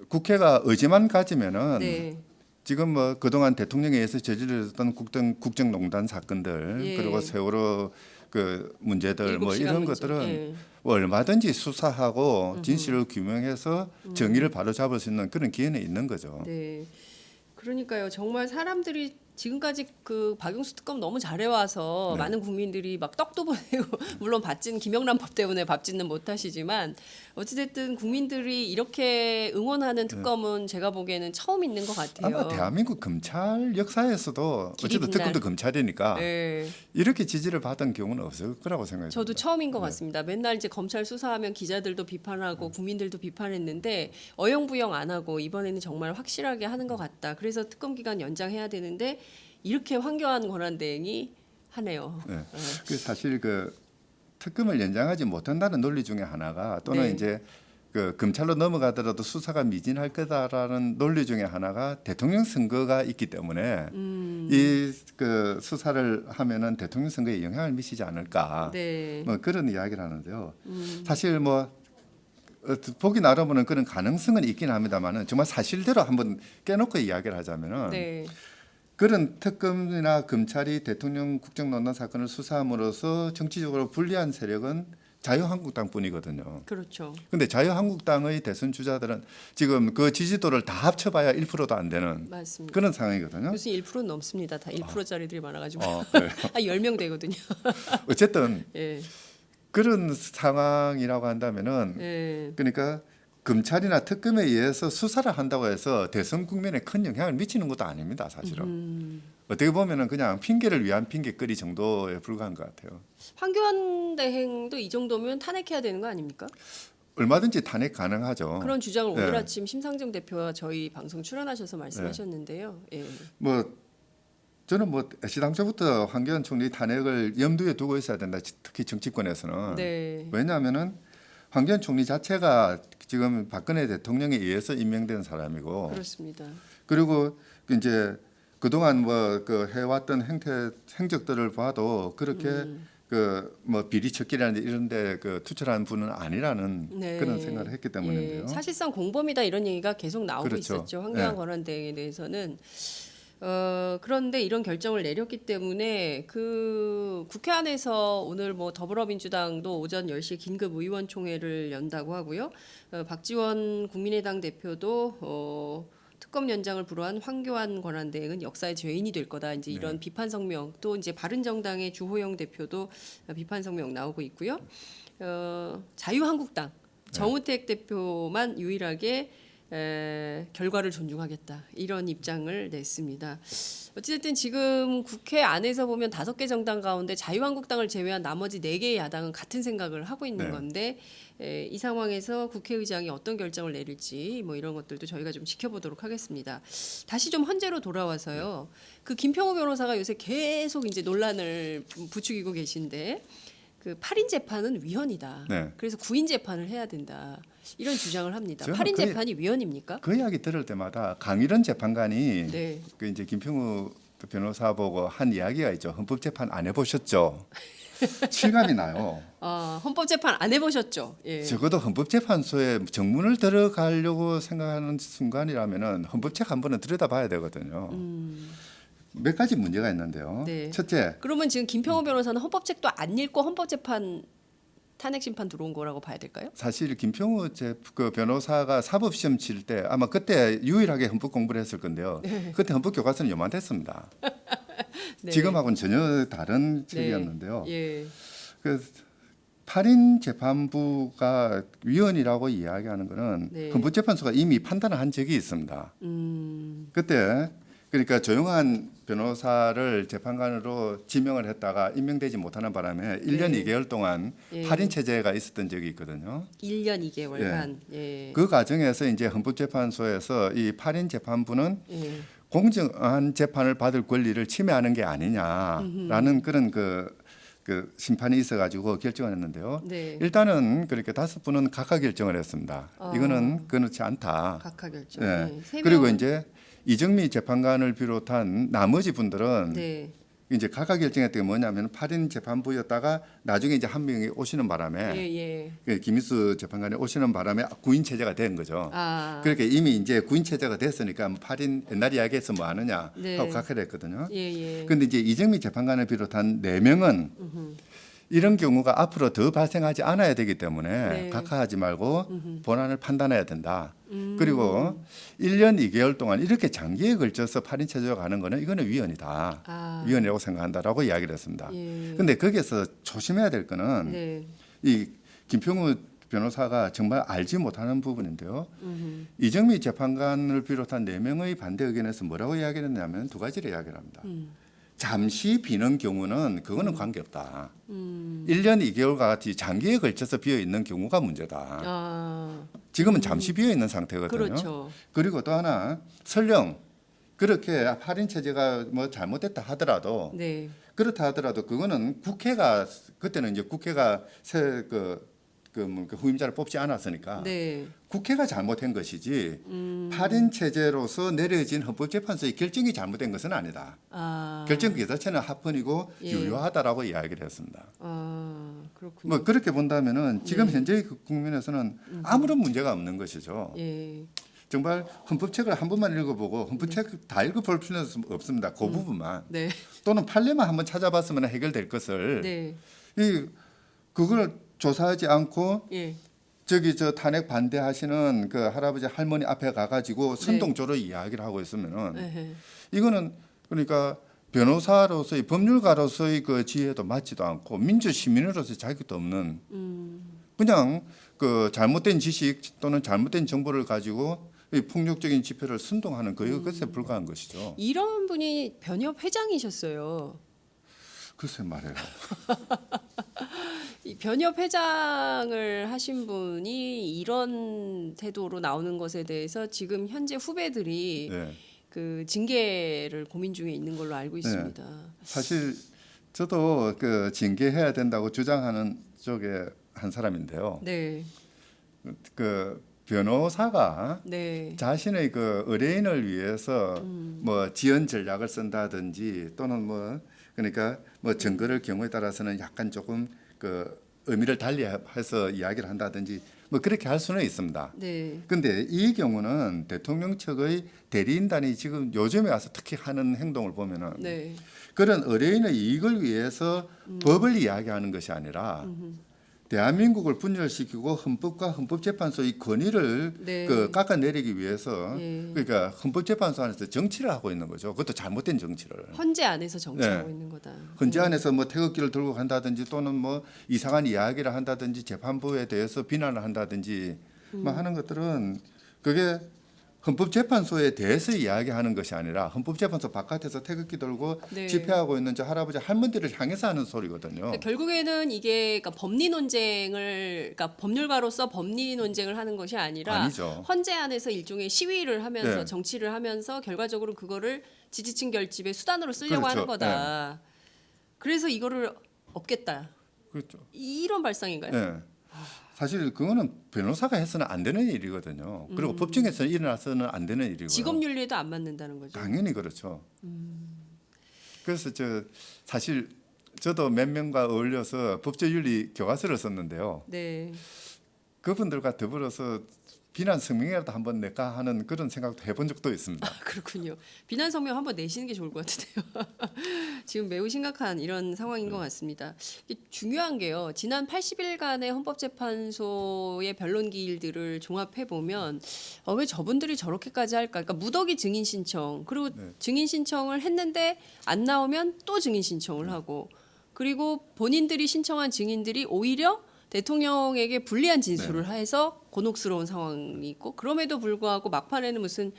국회가 의지만 가지면은 네. 지금 뭐 그동안 대통령에 의해서 저질렀던 국정농단 사건들 예. 그리고 세월호 그 문제들 뭐 7시간 이런 문제. 것들은 예. 뭐 얼마든지 수사하고 진실을 규명해서 정의를 바로잡을 수 있는 그런 기회는 있는 거죠. 네. 그러니까요. 정말 사람들이 지금까지 그 박용수 특검 너무 잘해와서 네. 많은 국민들이 막 떡도 보내고 물론 밥짓는 김영란 법 때문에 밥짓는 못하시지만 어찌됐든 국민들이 이렇게 응원하는 특검은 제가 보기에는 처음 있는 것 같아요. 아마 대한민국 검찰 역사에서도 길이 어쨌든 빛날. 특검도 검찰이니까 네. 이렇게 지지를 받은 경우는 없을 거라고 생각합니다. 저도 처음인 것 같습니다. 맨날 이제 검찰 수사하면 기자들도 비판하고 국민들도 비판했는데 어영부영 안 하고 이번에는 정말 확실하게 하는 것 같다. 그래서 특검 기간 연장해야 되는데 이렇게 황교안 권한대행이 하네요. 네. 그 사실 그 특검을 연장하지 못한다는 논리 중에 하나가 또는 네. 이제 그 검찰로 넘어가더라도 수사가 미진할 거다라는 논리 중에 하나가 대통령 선거가 있기 때문에 이 그 수사를 하면은 대통령 선거에 영향을 미치지 않을까 네. 뭐 그런 이야기를 하는데요. 사실 뭐 보기 나름으로는 그런 가능성은 있긴 합니다만은 정말 사실대로 한번 깨놓고 이야기를 하자면은 네. 그런 특검이나 검찰이 대통령 국정농단 사건을 수사함으로써 정치적으로 불리한 세력은 자유한국당뿐이거든요. 그렇죠. 근데 자유한국당의 대선 주자들은 지금 그 지지도를 다 합쳐봐야 1%도 안 되는 맞습니다. 그런 상황이거든요. 요새 1%는 넘습니다. 다 1%짜리들이 많아가지고 그래요. 한 10명 되거든요. 어쨌든 예. 그런 상황이라고 한다면은 예. 그러니까 검찰이나 특검에 의해서 수사를 한다고 해서 대선 국면에 큰 영향을 미치는 것도 아닙니다, 사실은. 어떻게 보면은 그냥 핑계를 위한 핑계거리 정도에 불과한 것 같아요. 황교안 대행도 이 정도면 탄핵해야 되는 거 아닙니까? 얼마든지 탄핵 가능하죠. 그런 주장을 오늘 네. 아침 심상정 대표와 저희 방송 출연하셔서 말씀하셨는데요. 예. 뭐 저는 뭐 시당초부터 황교안 총리 탄핵을 염두에 두고 있어야 된다. 특히 정치권에서는. 네. 왜냐하면은 황교안 총리 자체가 지금 박근혜 대통령에 의해서 임명된 사람이고 그렇습니다. 그리고 이제 그동안 뭐 그 해왔던 행적들을 봐도 그렇게 그 뭐 비리 척결이라든지 이런데 그 투철한 분은 아니라는 네. 그런 생각을 했기 때문인데요. 예. 사실상 공범이다 이런 얘기가 계속 나오고 그렇죠. 있었죠. 황교안 네. 권한대행에 대해서는 그런데 이런 결정을 내렸기 때문에 그 국회 안에서 오늘 뭐 더불어민주당도 오전 10시에 긴급 의원총회를 연다고 하고요. 박지원 국민의당 대표도 특검 연장을 불허한 황교안 권한대행은 역사의 죄인이 될 거다. 이제 이런 비판 성명, 또 이제 바른정당의 주호영 대표도 비판 성명 나오고 있고요. 자유한국당 정우택 대표만 유일하게 결과를 존중하겠다 이런 입장을 냈습니다. 어찌됐든 지금 국회 안에서 보면 5개 정당 가운데 자유한국당을 제외한 나머지 4개의 야당은 같은 생각을 하고 있는 네. 건데 이 상황에서 국회의장이 어떤 결정을 내릴지 뭐 이런 것들도 저희가 좀 지켜보도록 하겠습니다. 다시 좀 헌재로 돌아와서요. 그 김평우 변호사가 요새 계속 이제 논란을 부추기고 계신데 그 8인 재판은 위헌이다. 네. 그래서 9인 재판을 해야 된다. 이런 주장을 합니다. 저는 8인 그- 재판이 위헌입니까? 그 이야기 들을 때마다 강일원 재판관이 네. 그 이제 김평우 변호사 보고 한 이야기가 있죠. 헌법재판 안 해보셨죠? 실감이 나요. 헌법재판 안 해보셨죠? 예. 적어도 헌법재판소에 정문을 들어가려고 생각하는 순간이라면은 헌법책 한 번은 들여다봐야 되거든요. 몇 가지 문제가 있는데요. 네. 첫째, 그러면 지금 김평우 변호사는 헌법책도 안 읽고 헌법재판 탄핵 심판 들어온 거라고 봐야 될까요? 사실 김평우 그 변호사가 사법시험 칠 때 아마 그때 유일하게 헌법 공부를 했을 건데요. 그때 헌법 교과서는 요만했습니다. 네. 지금하고는 전혀 다른 책이었는데요. 예. 그 8인 재판부가 위헌이라고 이야기하는 것은 네. 헌법재판소가 이미 판단을 한 적이 있습니다. 그때 그러니까 조용한 변호사를 재판관으로 지명을 했다가 임명되지 못하는 바람에 1년 네. 2개월 동안 예. 8인 체제가 있었던 적이 있거든요. 1년 2개월간. 예. 그 과정에서 이제 헌법재판소에서 이 8인 재판부는 예. 공정한 재판을 받을 권리를 침해하는 게 아니냐라는 그런 그 심판이 있어가지고 결정을 했는데요. 네. 일단은 그렇게 5분은 각하 결정을 했습니다. 이거는 그렇지 않다. 각하 결정. 예. 네. 세 그리고 명- 이제 이정미 재판관을 비롯한 나머지 분들은 네. 이제 각하 결정했던 게 뭐냐면 8인 재판부였다가 나중에 이제 한 명이 오시는 바람에 예, 예. 그 김인수 재판관이 오시는 바람에 9인 체제가 된 거죠. 그렇게 이미 이제 9인 체제가 됐으니까 8인 옛날 이야기에서 뭐 하느냐 네. 하고 각하를 했거든요. 예, 예. 근데 이제 이정미 재판관을 비롯한 4명은 이런 경우가 앞으로 더 발생하지 않아야 되기 때문에 네. 각하하지 말고 본안을 판단해야 된다. 그리고 1년 2개월 동안 이렇게 장기에 걸쳐서 8인 체제로 가는 거는 이거는 위헌이다. 위헌이라고 생각한다라고 이야기를 했습니다. 예. 근데 거기에서 조심해야 될 거는 네. 이 김평우 변호사가 정말 알지 못하는 부분인데요. 이정미 재판관을 비롯한 4명의 반대 의견에서 뭐라고 이야기를 했냐면 2가지를 이야기를 합니다. 잠시 비는 경우는 그거는 관계없다. 1년 2개월과 같이 장기에 걸쳐서 비어 있는 경우가 문제다. 지금은 잠시 비어 있는 상태거든요. 그렇죠. 그리고 또 하나 설령 그렇게 8인 체제가 뭐 잘못됐다 하더라도 네. 그렇다 하더라도 그거는 국회가 그때는 이제 국회가 그 후임자를 뽑지 않았으니까 네. 국회가 잘못한 것이지 8인 체제로서 내려진 헌법재판소의 결정이 잘못된 것은 아니다. 결정 그 자체는 합헌이고 예. 유효하다라고 이야기를 했습니다. 그렇군요. 뭐 그렇게 본다면은 지금 현재의 국면에서는 아무런 문제가 없는 것이죠. 예. 정말 헌법책을 한 번만 읽어보고 헌법책 다 읽어볼 필요는 없습니다. 그 부분만 네. 또는 판례만 한번 찾아봤으면 해결될 것을 네. 그걸 조사하지 않고 예. 저기 저 탄핵 반대하시는 그 할아버지 할머니 앞에 가가지고 선동적으로 이야기를 하고 있으면은 에헤. 이거는 그러니까 변호사로서의 법률가로서의 그 지혜도 맞지도 않고 민주 시민으로서의 자격도 없는 그냥 그 잘못된 지식 또는 잘못된 정보를 가지고 이 폭력적인 집회를 선동하는 그것에 불과한 것이죠. 이런 분이 변협 회장이셨어요. 글쎄 말해요. 이 변협 회장을 하신 분이 이런 태도로 나오는 것에 대해서 지금 현재 후배들이 네. 그 징계를 고민 중에 있는 걸로 알고 있습니다. 사실 저도 그 징계해야 된다고 주장하는 쪽에 한 사람인데요. 네. 그 변호사가 네. 자신의 그 의뢰인을 위해서 뭐 지연 전략을 쓴다든지 또는 뭐 그러니까 뭐 증거를 경우에 따라서는 약간 조금 그 의미를 달리해서 이야기를 한다든지 뭐 그렇게 할 수는 있습니다. 네. 근데 이 경우는 대통령 측의 대리인단이 지금 요즘에 와서 특히 하는 행동을 보면은 네. 그런 의뢰인의 이익을 위해서 법을 이야기하는 것이 아니라 대한민국을 분열시키고 헌법과 헌법재판소의 권위를 네. 깎아내리기 위해서 예. 그러니까 헌법재판소 안에서 정치를 하고 있는 거죠. 그것도 잘못된 정치를. 헌재 안에서 정치하고 네. 있는 거다. 헌재 안에서 뭐 태극기를 들고 간다든지 또는 뭐 이상한 이야기를 한다든지 재판부에 대해서 비난을 한다든지 뭐 하는 것들은 그게 헌법재판소에 대해서 이야기하는 것이 아니라 헌법재판소 바깥에서 태극기 들고 네. 집회하고 있는 저 할아버지 할머니들을 향해서 하는 소리거든요. 그러니까 결국에는 이게 그러니까 법리 논쟁을 그러니까 법률가로서 법리 논쟁을 하는 것이 아니라 아니죠. 헌재 안에서 일종의 시위를 하면서 네. 정치를 하면서 결과적으로 그거를 지지층 결집의 수단으로 쓰려고 그렇죠. 하는 거다. 그래서 이거를 없겠다. 그렇죠. 이런 발상인가요? 네. 사실 그거는 변호사가 해서는 안 되는 일이거든요. 그리고 법정에서 일어나서는 안 되는 일이고요. 직업 윤리에도 안 맞는다는 거죠. 당연히 그렇죠. 그래서 사실 저도 몇 명과 어울려서 법조윤리 교과서를 썼는데요. 네. 그분들과 더불어서 비난 성명이라도 한번 낼까 하는 그런 생각도 해본 적도 있습니다. 그렇군요. 비난 성명 한번 내시는 게 좋을 것 같은데요. 지금 매우 심각한 이런 상황인 것 같습니다. 이게 중요한 게요. 지난 80일간의 헌법재판소의 변론 기일들을 종합해 보면 왜 저분들이 저렇게까지 할까? 그러니까 무더기 증인 신청 그리고 증인 신청을 했는데 안 나오면 또 증인 신청을 하고 그리고 본인들이 신청한 증인들이 오히려 대통령에게 불리한 진술을 해서 곤혹스러운 상황이 있고 그럼에도 불구하고 막판에는 무슨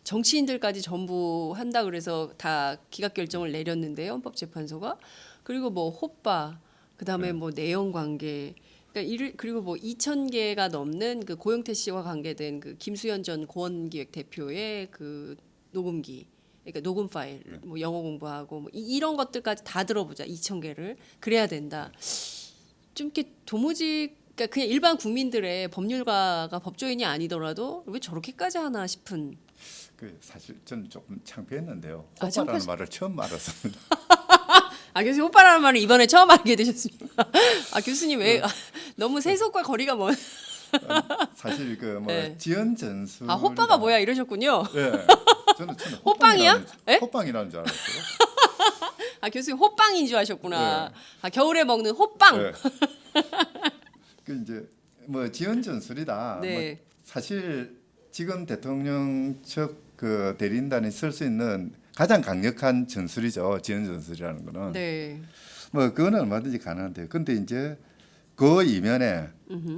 정치인들까지 전부 한다 그래서 다 기각 결정을 내렸는데요. 헌법재판소가. 그리고 뭐 호빠 그다음에 뭐 내연 관계 그러니까 그리고 뭐 2,000개가 넘는 그 고영태 씨와 관계된 그 김수현 전 고원기획 대표의 그 녹음기 그러니까 녹음 파일 뭐 영어 공부하고 뭐 이런 것들까지 다 들어보자 2,000개를 그래야 된다. 좀 이렇게 도무지 그러니까 그냥 일반 국민들의 법률가가 법조인이 아니더라도 왜 저렇게까지 하나 싶은. 사실 저는 조금 창피했는데요. 아, 호빠라는 말을 처음 알았습니다. 아 교수님 호빠라는 말을 이번에 처음 알게 되셨습니다. 아 교수님 왜 너무 세속과 거리가 먼. 사실 그 뭐 네. 지연 전술. 아 호빠가 뭐야 이러셨군요. 네. 저는 호빵이야? 예? 호빵이라는 줄 알았어요. 아 교수님 호빵인 줄 아셨구나. 네. 아 겨울에 먹는 호빵. 네. 그 이제 뭐 지연 전술이다. 네. 뭐 사실 지금 대통령 측 그 대리인단이 쓸 수 있는 가장 강력한 전술이죠. 지연 전술이라는 거는. 네. 뭐 그거는 얼마든지 가능한데요. 근데 이제 그 이면에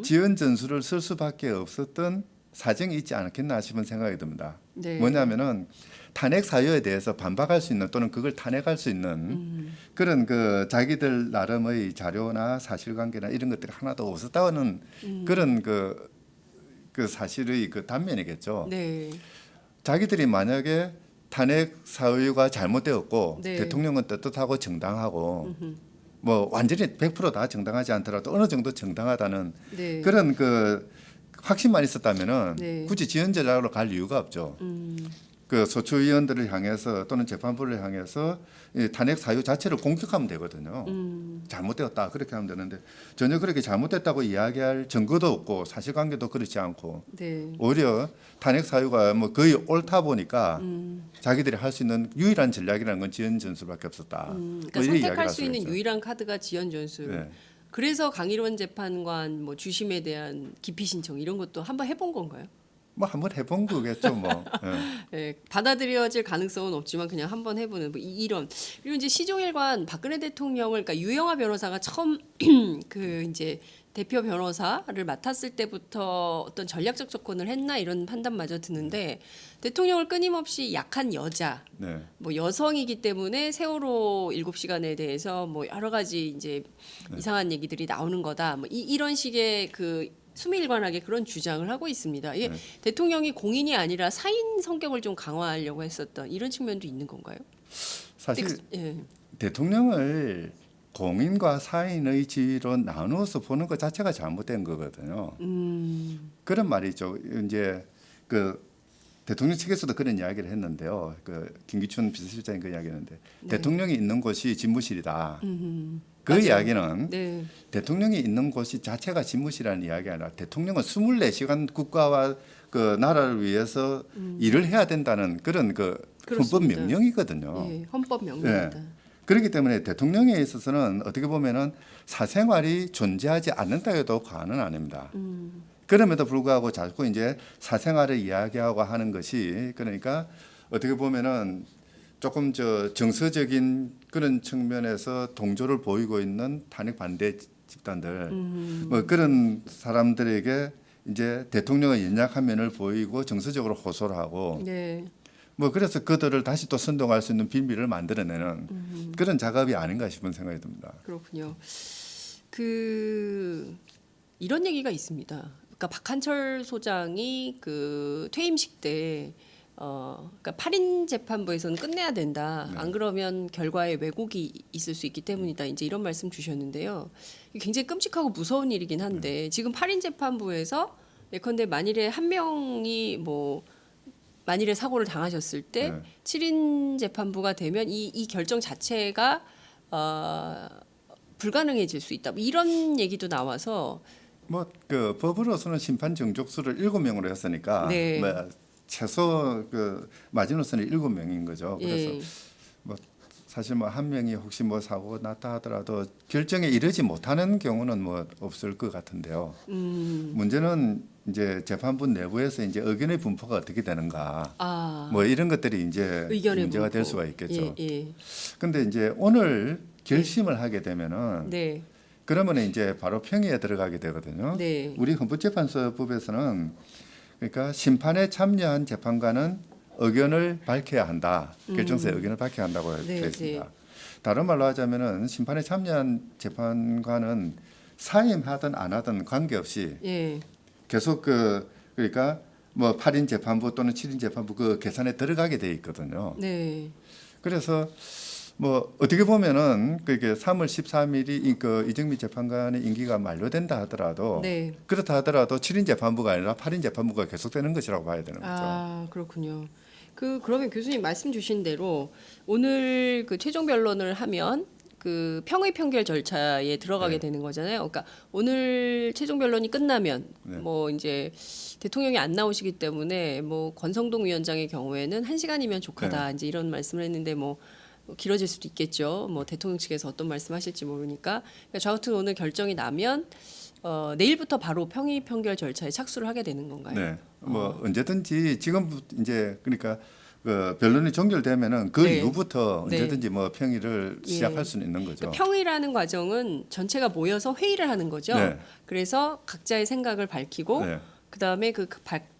지연 전술을 쓸 수밖에 없었던 사정이 있지 않겠나 싶은 생각이 듭니다. 네. 뭐냐면은 탄핵 사유에 대해서 반박할 수 있는 또는 그걸 탄핵할 수 있는 그런 그 자기들 나름의 자료나 사실관계나 이런 것들이 하나도 없었다는 그런 그 사실의 그 단면이겠죠. 네. 자기들이 만약에 탄핵 사유가 잘못되었고 네. 대통령은 떳떳하고 정당하고 뭐 완전히 100%다 정당하지 않더라도 어느 정도 정당하다는 네. 그런 그 확신만 있었다면은 네. 굳이 지연 전략으로 갈 이유가 없죠. 그 소추위원들을 향해서 또는 재판부를 향해서 이 탄핵 사유 자체를 공격하면 되거든요. 잘못되었다 그렇게 하면 되는데 전혀 그렇게 잘못됐다고 이야기할 증거도 없고 사실관계도 그렇지 않고 네. 오히려 탄핵 사유가 뭐 거의 옳다 보니까 자기들이 할 수 있는 유일한 전략이라는 건 지연 전술밖에 없었다. 그러니까 뭐 이런 이야기를 선택할 할 수 수가 있는 있죠. 유일한 카드가 지연 전술. 네. 그래서 강일원 재판관 뭐 주심에 대한 기피 신청 이런 것도 한번 해본 건가요? 뭐 한번 해본 거겠죠, 뭐. 예. 네, 받아들여질 가능성은 없지만 그냥 한번 해보는 뭐 이런. 그리고 이제 시종일관 박근혜 대통령을 그러니까 유영하 변호사가 처음 그 이제 대표 변호사를 맡았을 때부터 어떤 전략적 접근을 했나 이런 판단마저 드는데 대통령을 끊임없이 약한 여자, 네. 뭐 여성이기 때문에 세월호 7시간에 대해서 뭐 여러 가지 이제 이상한 얘기들이 나오는 거다. 뭐 이런 식의 그 수미일관하게 그런 주장을 하고 있습니다. 이게 대통령이 공인이 아니라 사인 성격을 좀 강화하려고 했었던 이런 측면도 있는 건가요? 사실 예. 대통령을 공인과 사인의 지위로 나누어서 보는 것 자체가 잘못된 거거든요. 그런 말이죠. 이제 그 대통령 측에서도 그런 이야기를 했는데요. 그 김기춘 비서실장이 그 이야기했는데 대통령이 있는 곳이 집무실이다. 그 맞아요. 이야기는 네. 대통령이 있는 곳이 자체가 집무실이라는 이야기가 아니라 대통령은 24시간 국가와 그 나라를 위해서 일을 해야 된다는 그런 그 헌법 그렇습니다. 명령이거든요. 예, 헌법 명령입니다. 그렇기 때문에 대통령에 있어서는 어떻게 보면은 사생활이 존재하지 않는다 해도 과언은 아닙니다. 그럼에도 불구하고 자꾸 이제 사생활을 이야기하고 하는 것이 그러니까 어떻게 보면은 조금 정서적인 그런 측면에서 동조를 보이고 있는 탄핵 반대 집단들 뭐 그런 사람들에게 이제 대통령의 연약한 면을 보이고 정서적으로 호소를 하고 네. 뭐 그래서 그들을 다시 또 선동할 수 있는 빌미를 만들어내는 그런 작업이 아닌가 싶은 생각이 듭니다. 그렇군요. 그 이런 얘기가 있습니다. 그러니까 박한철 소장이 그 퇴임식 때 그러니까 8인 재판부에서는 끝내야 된다. 네. 안 그러면 결과에 왜곡이 있을 수 있기 때문이다. 이제 이런 말씀 주셨는데요. 이게 굉장히 끔찍하고 무서운 일이긴 한데 지금 8인 재판부에서 예컨대 만일에 한 명이 뭐 만일에 사고를 당하셨을 때 네. 7인 재판부가 되면 이 결정 자체가 불가능해질 수 있다. 뭐 이런 얘기도 나와서 뭐 그 법으로서는 심판 정족수를 7명으로 했으니까 네. 뭐 최소 그 마지노선이 7명인 거죠. 그래서 예. 뭐 사실 뭐 한 명이 혹시 뭐 사고가 났다 하더라도 결정에 이르지 못하는 경우는 뭐 없을 것 같은데요. 문제는 이제 재판부 내부에서 이제 의견의 분포가 어떻게 되는가. 뭐 이런 것들이 이제 의견의 문제가 될 분포. 수가 있겠죠. 예. 근데 이제 오늘 결심을 하게 되면은 네. 그러면 이제 바로 평의에 들어가게 되거든요. 네. 우리 헌법재판소법에서는 그러니까 심판에 참여한 재판관은 의견을 밝혀야 한다. 결정서에 의견을 밝혀야 한다고 네, 되어 있습니다. 네. 다른 말로 하자면은 심판에 참여한 재판관은 사임하든 안 하든 관계없이 예. 계속 그러니까 뭐 8인 재판부 또는 7인 재판부 그 계산에 들어가게 돼 있거든요. 네. 그래서 뭐 어떻게 보면은 그게 3월 13일이 그 이정미 재판관의 임기가 만료된다 하더라도 네. 그렇다 하더라도 7인 재판부가 아니라 8인 재판부가 계속되는 것이라고 봐야 되는 거죠. 아, 그렇군요. 그러면 교수님 말씀 주신 대로 오늘 그 최종 변론을 하면 그 평의 판결 절차에 들어가게 네. 되는 거잖아요. 그러니까 오늘 최종 변론이 끝나면 네. 뭐 이제 대통령이 안 나오시기 때문에 뭐 권성동 위원장의 경우에는 1시간이면 족하다. 이제 이런 말씀을 했는데 뭐 길어질 수도 있겠죠. 뭐 대통령 측에서 어떤 말씀하실지 모르니까. 그러니까 좌우튼 오늘 결정이 나면 내일부터 바로 평의 판결 절차에 착수를 하게 되는 건가요? 네. 뭐 언제든지 지금부터 이제 그러니까 그 변론이 종결되면은 그 네. 이후부터 네. 언제든지 뭐 평의를 예. 시작할 수는 있는 거죠. 그러니까 평의라는 과정은 전체가 모여서 회의를 하는 거죠. 네. 그래서 각자의 생각을 밝히고 네. 그다음에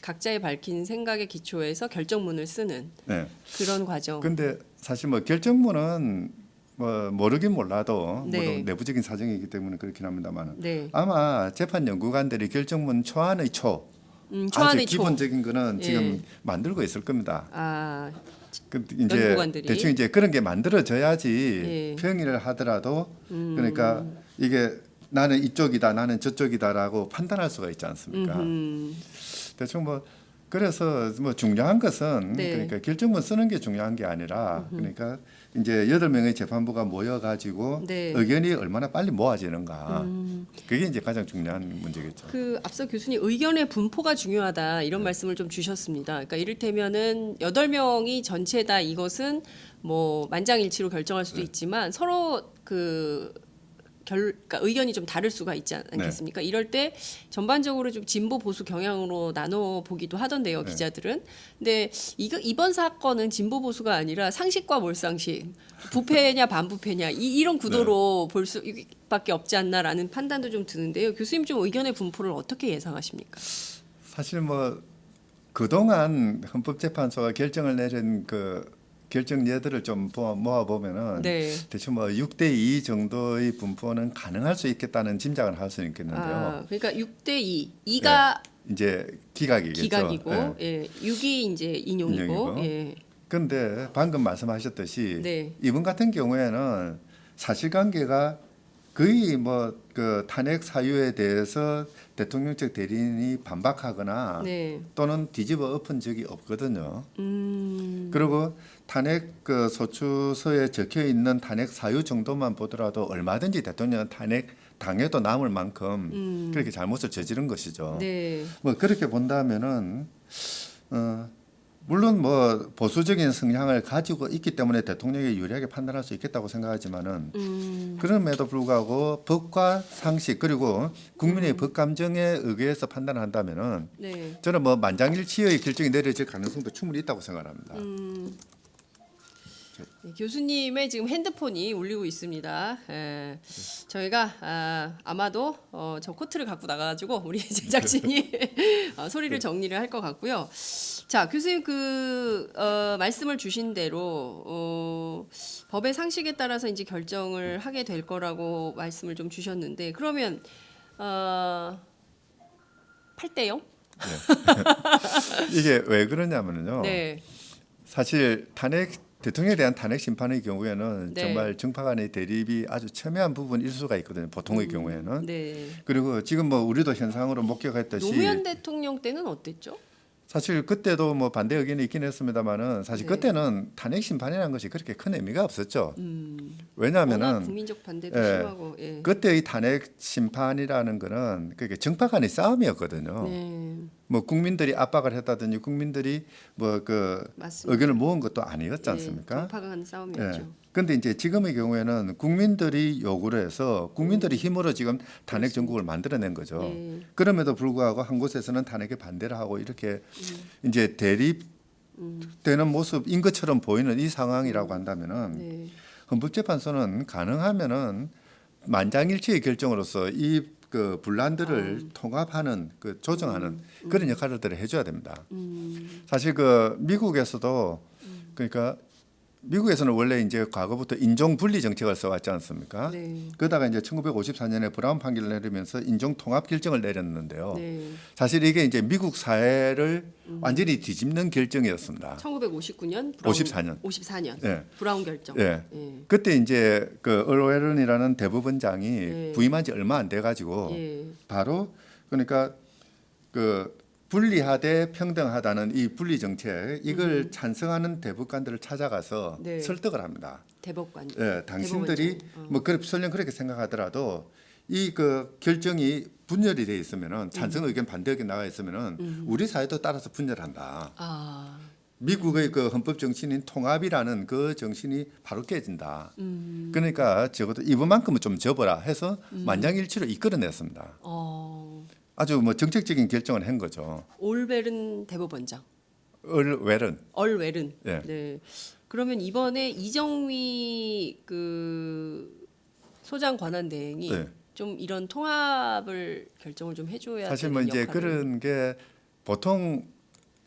각자의 밝힌 생각에 기초해서 결정문을 쓰는 네. 그런 과정. 근데 사실 뭐 결정문은 뭐 모르긴 몰라도 네. 뭐 내부적인 사정이기 때문에 그렇긴 합니다만 네. 아마 재판 연구관들이 결정문 초안의 초 초안의 아주 기본적인 거는 예. 지금 만들고 있을 겁니다. 아, 그 이제 연구관들이? 대충 이제 그런 게 만들어져야지 예. 평의를 하더라도 그러니까 이게 나는 이쪽이다, 나는 저쪽이다라고 판단할 수가 있지 않습니까? 대충 뭐 그래서 뭐 중요한 것은 네. 그러니까 결정문 쓰는 게 중요한 게 아니라 그러니까 이제 8명의 재판부가 모여가지고 네. 의견이 얼마나 빨리 모아지는가 그게 이제 가장 중요한 문제겠죠. 그 앞서 교수님 의견의 분포가 중요하다 이런 말씀을 좀 주셨습니다. 그러니까 이를테면은 8명이 전체다 이것은 뭐 만장일치로 결정할 수도 있지만 서로 그러니까 의견이 좀 다를 수가 있지 않겠습니까? 이럴 때 전반적으로 좀 진보 보수 경향으로 나눠 보기도 하던데요, 기자들은. 근데 이번 사건은 진보 보수가 아니라 상식과 몰상식, 부패냐 반부패냐 이런 구도로 볼 수밖에 없지 않나라는 판단도 좀 드는데요. 교수님 좀 의견의 분포를 어떻게 예상하십니까? 사실 뭐 그동안 헌법재판소가 결정을 내린 그 결정예들을 좀 모아 보면은 네. 대충 뭐 6대2 정도의 분포는 가능할 수 있겠다는 짐작을 할 수 있겠는데요. 아, 그러니까 6대2, 2가 이제 기각이겠죠. 기각이고, 예. 예, 6이 이제 인용이고, 인용이고. 예. 그런데 방금 말씀하셨듯이 네. 이번 같은 경우에는 사실관계가 거의 뭐 그 탄핵 사유에 대해서 대통령 측 대리인이 반박하거나 네. 또는 뒤집어 엎은 적이 없거든요. 그리고 탄핵 그 소추서에 적혀 있는 탄핵 사유 정도만 보더라도 얼마든지 대통령은 탄핵 당해도 남을 만큼 그렇게 잘못을 저지른 것이죠. 네. 뭐 그렇게 본다면은 물론 뭐 보수적인 성향을 가지고 있기 때문에 대통령이 유리하게 판단할 수 있겠다고 생각하지만은 그럼에도 불구하고 법과 상식 그리고 국민의 법 감정에 의해서 판단한다면은 네. 저는 뭐 만장일치의 결정이 내려질 가능성도 충분히 있다고 생각합니다. 네, 교수님의 지금 핸드폰이 울리고 있습니다. 저희가 아마도 저 코트를 갖고 나가가지고 우리 제작진이 소리를 정리를 할 것 같고요. 자, 교수님 말씀을 주신 대로 법의 상식에 따라서 이제 결정을 하게 될 거라고 말씀을 좀 주셨는데 그러면 8대 0? 이게 왜 그러냐면요. 네. 사실 대통령에 대한 탄핵 심판의 경우에는 네. 정말 정파 간의 대립이 아주 첨예한 부분일 수가 있거든요. 보통의 경우에는. 네. 그리고 지금 뭐 우리도 현상으로 목격했듯이 노무현 대통령 때는 어땠죠? 사실 그때도 뭐 반대 의견이 있긴 했습니다만은 사실 네. 그때는 탄핵 심판이라는 것이 그렇게 큰 의미가 없었죠. 워낙 왜냐하면은 국민적 반대도 예, 심하고. 예. 그때의 탄핵 심판이라는 거는 그게 정파 간의 싸움이었거든요. 네. 뭐 국민들이 압박을 했다든지 국민들이 뭐 그 맞습니다. 의견을 모은 것도 아니었지 예, 않습니까? 정파가 한 싸움이었죠. 예. 근데 이제 지금의 경우에는 국민들이 요구를 해서 국민들이 힘으로 지금 탄핵 정국을 만들어낸 거죠. 네. 그럼에도 불구하고 한 곳에서는 탄핵에 반대를 하고 이렇게 이제 대립되는 모습인 것처럼 보이는 이 상황이라고 한다면은 네. 헌법재판소는 가능하면은 만장일치의 결정으로서 이 그 분란들을 통합하는 그 조정하는 그런 역할들을 해줘야 됩니다. 사실 그 미국에서도 그러니까 미국에서는 원래 이제 과거부터 인종 분리 정책을 써왔지 않습니까? 네. 그러다가 이제 1954년에 브라운 판결을 내리면서 인종 통합 결정을 내렸는데요. 네. 사실 이게 이제 미국 사회를 완전히 뒤집는 결정이었습니다. 1959년 54년. 54년 예. 브라운 결정. 예. 예. 그때 이제 그 얼웨른이라는 대법원장이 예. 부임한 지 얼마 안 돼 가지고 예. 바로 그러니까 그 분리하되 평등하다는 이 분리 정책 이걸 찬성하는 대법관들을 찾아가서 네. 설득을 합니다. 대법관. 예, 당신들이 대법원장. 뭐 설령 그렇게 생각하더라도 이 그 결정이 분열이 돼 있으면은 찬성 의견 반대 의견 나가 있으면은 우리 사회도 따라서 분열한다. 아. 미국의 그 헌법 정신인 통합이라는 그 정신이 바로 깨진다. 그러니까 적어도 이번만큼은 좀 접어라 해서 만장일치로 이끌어냈습니다. 아주 뭐 정책적인 결정을 한 거죠. 올베른 대법원장. 얼웨른. 얼웨른. 예. 네. 그러면 이번에 이정미 그 소장 권한대행이 네. 좀 이런 통합을 결정을 좀 해줘야 사실 되는 뭐 이제 역할을. 그런 게 보통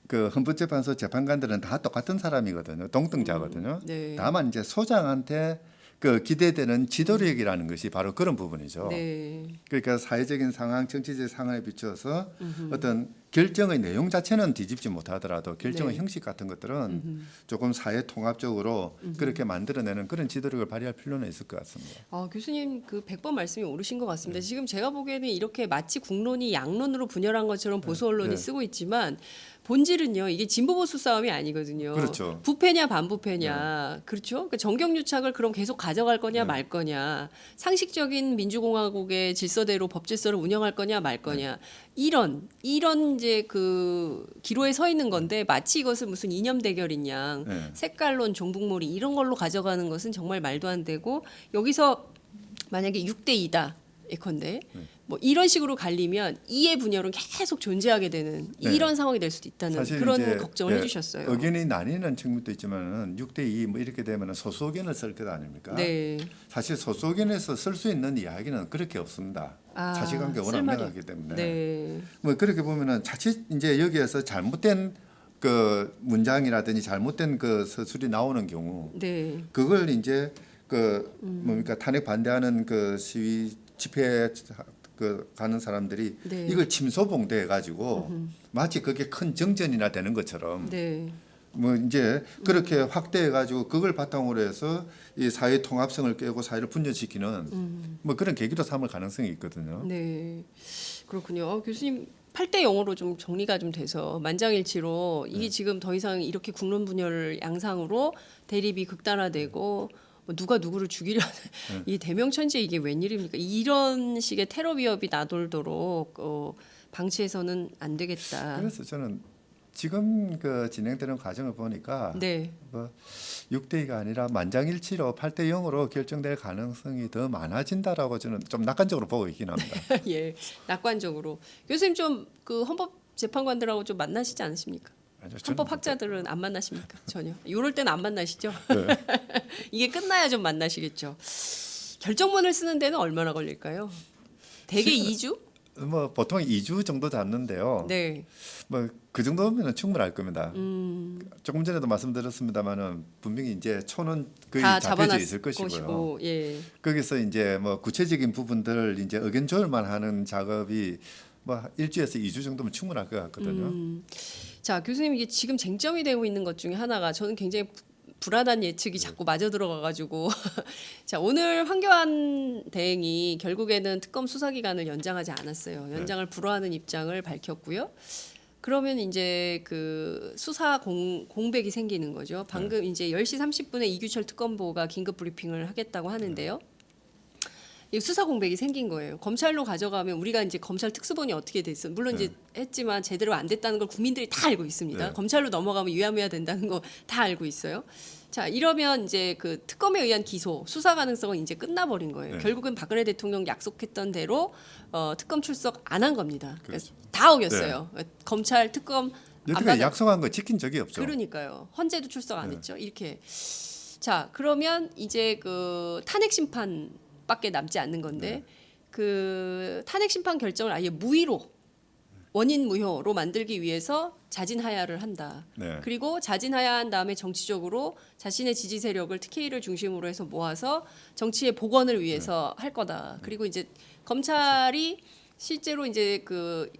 그 헌법재판소 재판관들은 다 똑같은 사람이거든요. 동등자거든요. 네. 다만 이제 소장한테 그 기대되는 지도력이라는 것이 바로 그런 부분이죠. 네. 그러니까 사회적인 상황, 정치적 상황에 비춰서 어떤 결정의 내용 자체는 뒤집지 못하더라도 결정의 네. 형식 같은 것들은 조금 사회 통합적으로 그렇게 만들어내는 그런 지도력을 발휘할 필요는 있을 것 같습니다. 교수님 그 100번 말씀이 옳으신 것 같습니다. 지금 제가 보기에는 이렇게 마치 국론이 양론으로 분열한 것처럼 보수 언론이 네. 쓰고 있지만 본질은요 이게 진보 보수 싸움이 아니거든요. 그렇죠. 부패냐 반부패냐 그렇죠. 그러니까 정경유착을 그럼 계속 가져갈 거냐 네. 말 거냐 상식적인 민주공화국의 질서대로 법질서를 운영할 거냐 말 거냐 이런 이제 그 기로에 서 있는 건데 마치 이것을 무슨 이념 대결인 양 네. 색깔론 종북몰이 이런 걸로 가져가는 것은 정말 말도 안 되고 여기서 만약에 6대 2다 예컨대 뭐 이런 식으로 갈리면 이의 분열은 계속 존재하게 되는 네. 이런 상황이 될 수도 있다는 사실 그런 이제, 걱정을 해주셨어요. 의견이 나뉘는 측면도 있지만은 6대 2 뭐 이렇게 되면은 소수 의견을 쓸 것 아닙니까? 네. 사실 소수 의견에서 쓸 수 있는 이야기는 그렇게 없습니다. 사실관계가 워낙 쓸말이 명하기 때문에. 네. 뭐 그렇게 보면은 자칫 이제 여기에서 잘못된 그 문장이라든지 잘못된 그 서술이 나오는 경우 네. 그걸 이제 그 뭡니까 탄핵 반대하는 그 시위 집회 그 가는 사람들이 네. 이걸 침소봉대 가지고 마치 그게 큰 정전이나 되는 것처럼 네. 뭐 이제 그렇게 확대해 가지고 그걸 바탕으로 해서 이 사회 통합성을 깨고 사회를 분열시키는 뭐 그런 계기로 삼을 가능성이 있거든요. 네, 그렇군요. 교수님 8대 0으로 좀 정리가 좀 돼서 만장일치로 이게 지금 더 이상 이렇게 국론 분열 양상으로 대립이 극단화되고 뭐 누가 누구를 죽이려는 이 대명천지 이게 웬일입니까? 이런 식의 테러 위협이 나돌도록 방치해서는 안 되겠다. 그래서 저는 지금 그 진행되는 과정을 보니까 네, 뭐 6대 2가 아니라 만장일치로 8대 0으로 결정될 가능성이 더 많아진다라고 저는 좀 낙관적으로 보고 있긴 합니다. 예, 낙관적으로 교수님 좀 그 헌법재판관들하고 좀 만나시지 않으십니까? 아니요, 저는 헌법학자들은 안 만나십니까? 전혀. 이럴 때는 안 만나시죠? 네. 이게 끝나야 좀 만나시겠죠. 결정문을 쓰는 데는 얼마나 걸릴까요? 대개 2주? 뭐 보통 2주 정도 잡는데요. 네. 뭐 그 정도면 충분할 겁니다. 조금 전에도 말씀드렸습니다만은 분명히 이제 초는 거의 다 잡혀져 잡아놨을 있을 것이고요. 것이고, 예. 거기서 이제 뭐 구체적인 부분들 이제 의견 조율만 하는 작업이 뭐 일주에서 2주 정도면 충분할 것 같거든요. 자, 교수님 이게 지금 쟁점이 되고 있는 것 중에 하나가 저는 굉장히 불안한 예측이 자꾸 맞아 들어가가지고 자 오늘 황교안 대행이 결국에는 특검 수사 기간을 연장하지 않았어요. 연장을 불허하는 입장을 밝혔고요. 그러면 이제 그 수사 공백이 생기는 거죠. 방금 이제 10시 30분에 이규철 특검보가 긴급 브리핑을 하겠다고 하는데요. 이 수사 공백이 생긴 거예요. 검찰로 가져가면 우리가 이제 검찰 특수본이 어떻게 됐어? 물론 이제 했지만 제대로 안 됐다는 걸 국민들이 다 알고 있습니다. 네. 검찰로 넘어가면 유야무야 된다는 거 다 알고 있어요. 자 이러면 이제 그 특검에 의한 기소 수사 가능성은 이제 끝나버린 거예요. 네. 결국은 박근혜 대통령 약속했던 대로 특검 출석 안 한 겁니다. 그렇죠. 다 어겼어요. 검찰 특검 안 여태까지 받아. 약속한 거 지킨 적이 없죠. 그러니까요. 헌재도 출석 안 네. 했죠. 이렇게. 자, 그러면 이제 그 탄핵 심판밖에 남지 않는 건데 네. 그 탄핵 심판 결정을 아예 무위로 원인 무효로 만들기 위해서 자진하야를 한다. 네. 그리고 자진하야한 다음에 정치적으로 자신의 지지 세력을 TK를 중심으로 해서 모아서 정치의 복원을 위해서 할 거다. 그리고 이제 검찰이 실제로 이제 그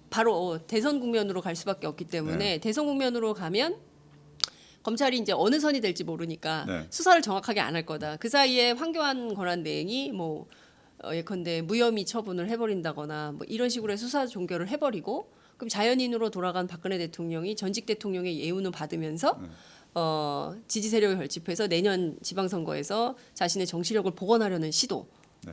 바로 대선 국면으로 갈 수밖에 없기 때문에 대선 국면으로 가면 검찰이 이제 어느 선이 될지 모르니까 네. 수사를 정확하게 안 할 거다. 그 사이에 황교안 권한대행이 뭐 예컨대 무혐의 처분을 해버린다거나 뭐 이런 식으로 해서 수사 종결을 해버리고 그럼 자연인으로 돌아간 박근혜 대통령이 전직 대통령의 예우는 받으면서 지지 세력을 결집해서 내년 지방선거에서 자신의 정치력을 복원하려는 시도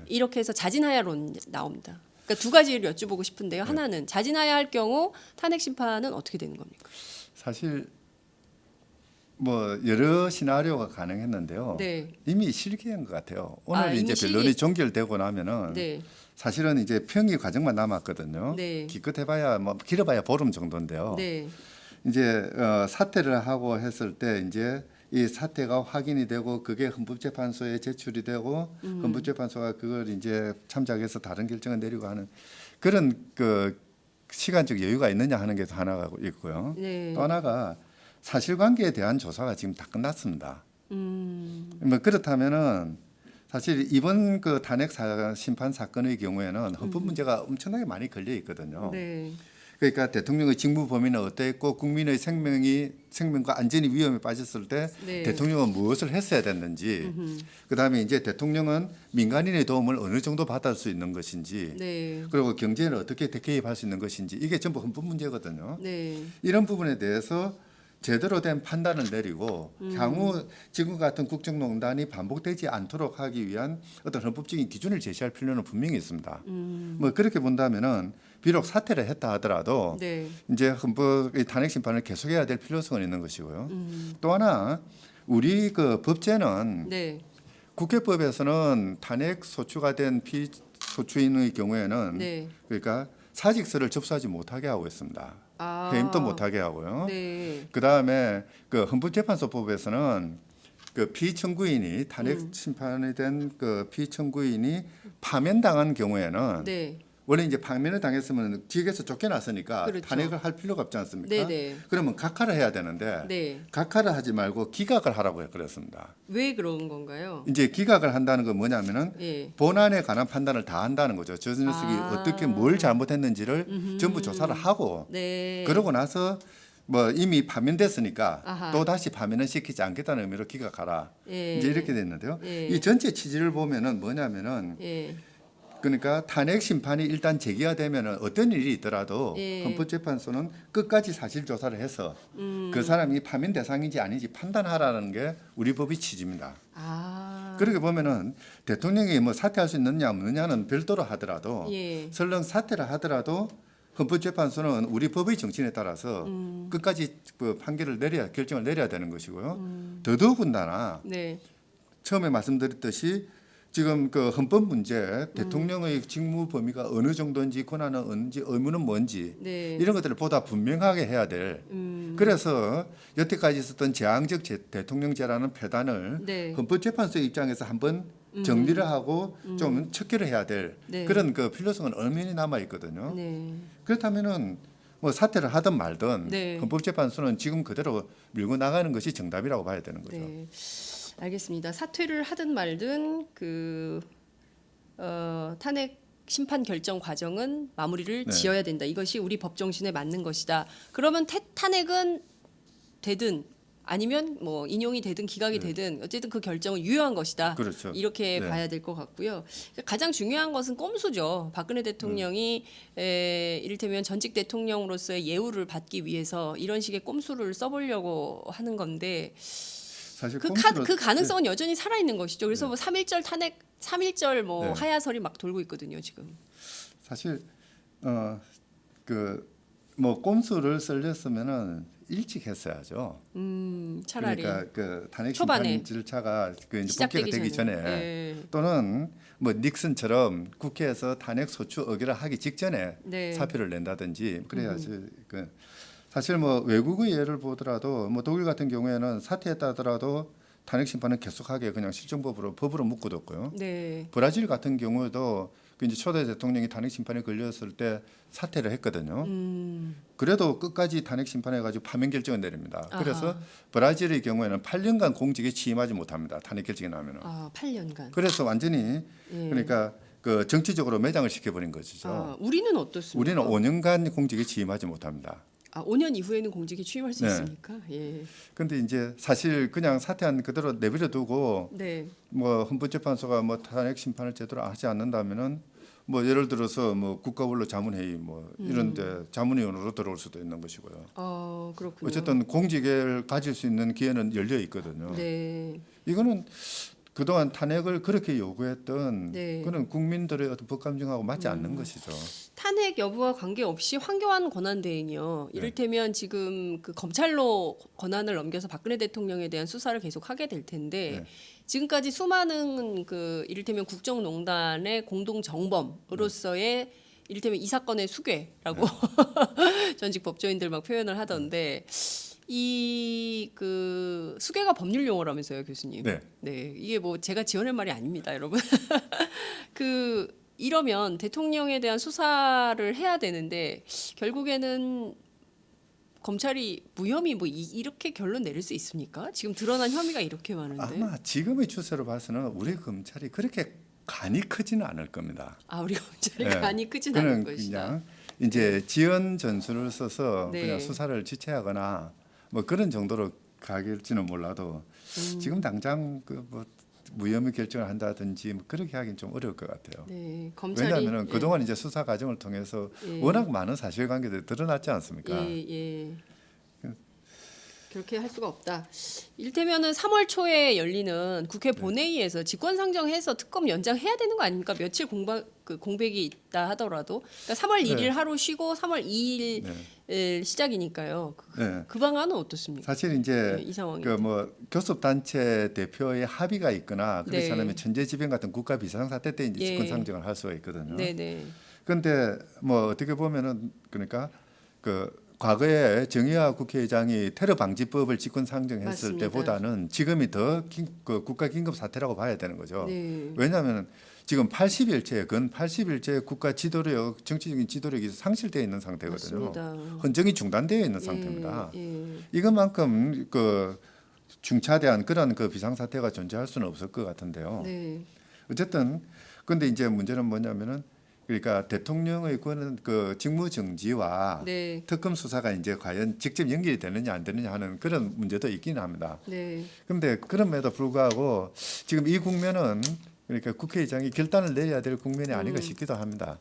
이렇게 해서 자진하야론 나옵니다. 그러니까 두 가지를 여쭤보고 싶은데요. 하나는 자진하야 할 경우 탄핵 심판은 어떻게 되는 겁니까? 사실 뭐 여러 시나리오가 가능했는데요. 네. 이미 실기한 것 같아요. 오늘 이미 이제 변론이 종결되고 나면은 네. 사실은 이제 평의 과정만 남았거든요. 네. 기껏해봐야 뭐 길어봐야 보름 정도인데요. 네. 이제 사퇴를 하고 했을 때 이제 이 사퇴가 확인이 되고 그게 헌법재판소에 제출이 되고 헌법재판소가 그걸 이제 참작해서 다른 결정을 내리고 하는 그런 그 시간적 여유가 있느냐 하는 게 하나가 있고요. 네. 또 하나가 사실관계에 대한 조사가 지금 다 끝났습니다. 뭐 그렇다면은 사실 이번 그 탄핵 심판 사건의 경우에는 헌법 문제가 엄청나게 많이 걸려 있거든요. 네. 그러니까 대통령의 직무 범위는 어떠했고 국민의 생명과 안전이 위험에 빠졌을 때 네. 대통령은 무엇을 했어야 됐는지 그다음에 이제 대통령은 민간인의 도움을 어느 정도 받을 수 있는 것인지 네. 그리고 경제를 어떻게 개입할 수 있는 것인지 이게 전부 헌법 문제거든요. 네. 이런 부분에 대해서 제대로 된 판단을 내리고 향후 지금 같은 국정농단이 반복되지 않도록 하기 위한 어떤 헌법적인 기준을 제시할 필요는 분명히 있습니다. 뭐 그렇게 본다면은 비록 사퇴를 했다 하더라도 네. 이제 헌법의 탄핵 심판을 계속해야 될 필요성은 있는 것이고요. 또 하나 우리 그 법제는 네. 국회법에서는 탄핵 소추가 된 피소추인의 경우에는 네. 그러니까 사직서를 접수하지 못하게 하고 있습니다. 해임도 못하게 하고요. 네. 그 다음에 그 헌법재판소법에서는 그 피청구인이 탄핵 심판이 된 그 피청구인이 파면당한 경우에는 네. 원래 이제 파면을 당했으면 지역에서 쫓겨났으니까 그렇죠. 탄핵을 할 필요가 없지 않습니까? 네네. 그러면 각하를 해야 되는데 네. 각하를 하지 말고 기각을 하라고 그랬습니다. 왜 그런 건가요? 이제 기각을 한다는 건 뭐냐면은 예. 본안에 관한 판단을 다 한다는 거죠. 저 녀석이 어떻게 뭘 잘못했는지를 전부 조사를 하고 네. 그러고 나서 뭐 이미 파면됐으니까 아하. 또 다시 파면은 시키지 않겠다는 의미로 기각하라. 예. 이제 이렇게 됐는데요. 예. 이 전체 취지를 보면은 뭐냐면은 예. 그러니까 탄핵 심판이 일단 제기가 되면은 어떤 일이 있더라도 예. 헌법재판소는 끝까지 사실 조사를 해서 그 사람이 파면 대상인지 아닌지 판단하라는 게 우리 법의 취지입니다. 아. 그렇게 보면은 대통령이 뭐 사퇴할 수 있느냐 없느냐는 별도로 하더라도 예. 설령 사퇴를 하더라도 헌법재판소는 우리 법의 정신에 따라서 끝까지 그 판결을 결정을 내려야 되는 것이고요. 더더군다나 네. 처음에 말씀드렸듯이 지금 그 헌법 문제 대통령의 직무 범위가 어느 정도인지 권한은 어는지 의무는 뭔지 네. 이런 것들을 보다 분명하게 해야 될 그래서 여태까지 있었던 제왕적 대통령제라는 표단을 네. 헌법재판소의 입장에서 한번 정리를 하고 좀 척결을 해야 될 네. 그런 그 필요성은 엄연히 남아 있거든요. 네. 그렇다면은 뭐 사퇴를 하든 말든 네. 헌법재판소는 지금 그대로 밀고 나가는 것이 정답이라고 봐야 되는 거죠. 네. 알겠습니다. 사퇴를 하든 말든 탄핵 심판 결정 과정은 마무리를 네. 지어야 된다. 이것이 우리 법 정신에 맞는 것이다. 그러면 탄핵은 되든 아니면 뭐 인용이 되든 기각이 되든 어쨌든 그 결정은 유효한 것이다. 그렇죠. 이렇게 네. 봐야 될 것 같고요. 가장 중요한 것은 꼼수죠. 박근혜 대통령이 이를테면 전직 대통령으로서의 예우를 받기 위해서 이런 식의 꼼수를 써보려고 하는 건데 사실 그 꼼수로- 가능성은 여전히 살아 있는 것이죠. 그래서 뭐 3.1절 탄핵, 3.1절 뭐 네. 하야설이 막 돌고 있거든요, 지금. 사실 그 뭐 꼼수를 쓰렸으면은 일찍 했어야죠. 차라리 그러니까 그 탄핵 초반에 심판 절차가 그 이제 시작되기 복귀가 되기 전에 예. 또는 뭐 닉슨처럼 국회에서 탄핵 소추 의결을 하기 직전에 네. 사표를 낸다든지 그래야지 그 사실 뭐 외국의 예를 보더라도 뭐 독일 같은 경우에는 사퇴했다 하더라도 탄핵 심판은 계속하게 그냥 실정법으로 법으로 묶어뒀고요. 네. 브라질 같은 경우에도 그 이제 초대 대통령이 탄핵 심판에 걸렸을 때 사퇴를 했거든요. 그래도 끝까지 탄핵 심판해가지고 파면 결정을 내립니다. 그래서 아하. 브라질의 경우에는 8년간 공직에 취임하지 못합니다. 탄핵 결정이 나면은. 8년간. 그래서 완전히 예. 그러니까 그 정치적으로 매장을 시켜버린 것이죠. 우리는 어떻습니까? 우리는 5년간 공직에 취임하지 못합니다. 5년 이후에는 공직에 취임할 수 네. 있습니까? 예. 근데 이제 사실 그냥 사퇴한 그대로 내버려 두고 네. 뭐 헌법재판소가 뭐 탄핵 심판을 제대로 하지 않는다면은 뭐 예를 들어서 뭐 국가원로 자문회의 뭐 이런데 자문위원으로 들어올 수도 있는 것이고요. 그렇군요. 어쨌든 공직을 가질 수 있는 기회는 열려 있거든요. 네. 이거는 그동안 탄핵을 그렇게 요구했던 네. 그런 국민들의 어떤 법 감정하고 맞지 않는 것이죠. 탄핵 여부와 관계없이 황교안 권한대행이요. 네. 이를테면 지금 그 검찰로 권한을 넘겨서 박근혜 대통령에 대한 수사를 계속 하게 될 텐데 네. 지금까지 수많은 그 이를테면 국정농단의 공동 정범으로서의 이를테면 이 사건의 수괴라고 전직 법조인들 막 표현을 하던데 이 그 수괴가 법률 용어라면서요, 교수님. 네. 네, 이게 뭐 제가 지어낸 말이 아닙니다, 여러분. 이러면 대통령에 대한 수사를 해야 되는데 결국에는 검찰이 무혐의 뭐 이렇게 결론 내릴 수 있습니까? 지금 드러난 혐의가 이렇게 많은데. 아마 지금의 추세로 봐서는 우리 검찰이 그렇게 간이 크지는 않을 겁니다. 우리 검찰이 네. 간이 크진 그는 않을 것이다. 그냥 이제 지연 전술을 써서 네. 그냥 수사를 지체하거나 뭐 그런 정도로 가길지는 몰라도 지금 당장 그 뭐 무혐의 결정을 한다든지 뭐 그렇게 하기는 좀 어려울 것 같아요. 네, 검찰이 왜냐하면 그동안 이제 수사 과정을 통해서 예. 워낙 많은 사실관계들이 드러났지 않습니까? 예. 그렇게 할 수가 없다. 일테면은 3월 초에 열리는 국회 본회의에서 직권상정해서 특검 연장해야 되는 거 아닙니까? 며칠 공백이 있다 하더라도 그러니까 3월 1일 네. 하루 쉬고 3월 2일 시작이니까요. 네. 그 방안은 어떻습니까? 사실 이제 네, 이 상황에. 그 뭐 교섭 단체 대표의 합의가 있거나 그렇지 네. 않으면 천재지변 같은 국가 비상사태 때 이제 예. 직권상정을 할 수가 있거든요. 네네. 그런데 뭐 어떻게 보면은 그러니까 그 과거에 정의화 국회의장이 테러 방지법을 직권 상정했을 맞습니다. 때보다는 지금이 더 그 국가 긴급 사태라고 봐야 되는 거죠. 네. 왜냐하면 지금 80일째 근 80일째 국가 지도력 정치적인 지도력이 상실되어 있는 상태거든요. 맞습니다. 헌정이 중단되어 있는 상태입니다. 예. 이것만큼 그 중차대한 그런 그 비상사태가 존재할 수는 없을 것 같은데요. 네. 어쨌든 근데 이제 문제는 뭐냐면은 그러니까 대통령의 그 직무 정지와 네. 특검 수사가 이제 과연 직접 연결이 되느냐 안 되느냐 하는 그런 문제도 있긴 합니다. 네. 그런데 그럼에도 불구하고 지금 이 국면은 그러니까 국회의장이 결단을 내려야 될 국면이 아닌가 싶기도 합니다.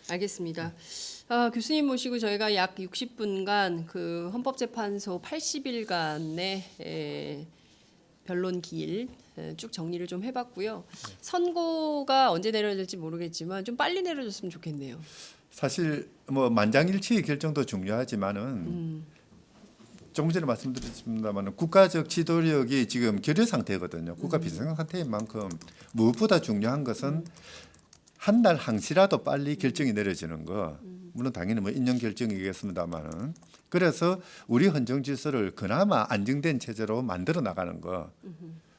알겠습니다. 교수님 모시고 저희가 약 60분간 그 헌법재판소 80일간의 변론 기일 쭉 정리를 좀 해봤고요. 선고가 언제 내려질지 모르겠지만 좀 빨리 내려졌으면 좋겠네요. 사실 뭐 만장일치의 결정도 중요하지만은 조금 전에 말씀드렸습니다만 국가적 지도력이 지금 결여 상태거든요. 국가 비상 상태인 만큼 무엇보다 중요한 것은 한 달 한시라도 빨리 결정이 내려지는 거. 물론 당연히 뭐 인용 결정이겠습니다만은 그래서 우리 헌정 질서를 그나마 안정된 체제로 만들어 나가는 거.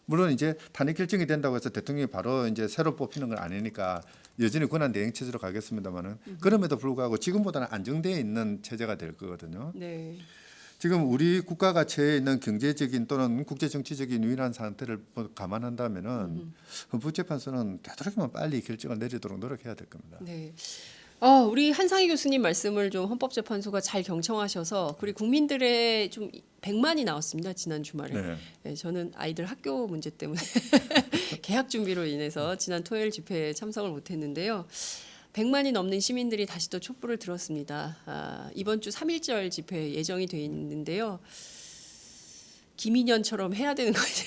물론 이제 탄핵 결정이 된다고 해서 대통령이 바로 이제 새로 뽑히는 건 아니니까 여전히 권한 대행 체제로 가겠습니다만은 그럼에도 불구하고 지금보다는 안정되어 있는 체제가 될 거거든요. 네. 지금 우리 국가가 처해 있는 경제적인 또는 국제 정치적인 유일한 상태를 감안한다면은 헌법재판소는 되도록이면 빨리 결정을 내리도록 노력해야 될 겁니다. 네. 우리 한상희 교수님 말씀을 좀 헌법재판소가 잘 경청하셔서 그리고 국민들의 좀 100만이 나왔습니다 지난 주말에. 네. 네, 저는 아이들 학교 문제 때문에 개학 준비로 인해서 지난 토요일 집회에 참석을 못했는데요. 100만이 넘는 시민들이 다시 또 촛불을 들었습니다. 이번 주 3.1절 집회 예정이 돼 있는데요. 김인현처럼 해야 되는 거지.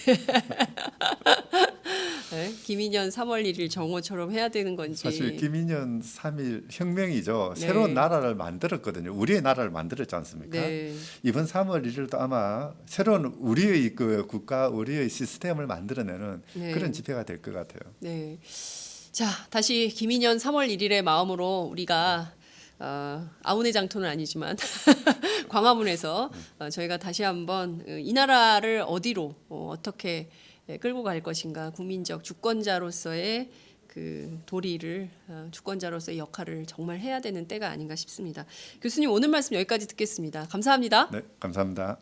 네? 김인현 3월 1일 정오처럼 해야 되는 건지. 사실 김인현 3.1 혁명이죠. 네. 새로운 나라를 만들었거든요. 우리의 나라를 만들었지 않습니까? 네. 이번 3월 1일도 아마 새로운 우리의 그 국가, 우리의 시스템을 만들어내는 네. 그런 집회가 될 것 같아요. 네. 자, 다시 김인현 3월 1일의 마음으로 우리가 아우네 장터는 아니지만 광화문에서 저희가 다시 한번 이 나라를 어디로 어떻게 끌고 갈 것인가 국민적 주권자로서의 그 도리를 주권자로서의 역할을 정말 해야 되는 때가 아닌가 싶습니다. 교수님 오늘 말씀 여기까지 듣겠습니다. 감사합니다. 네, 감사합니다.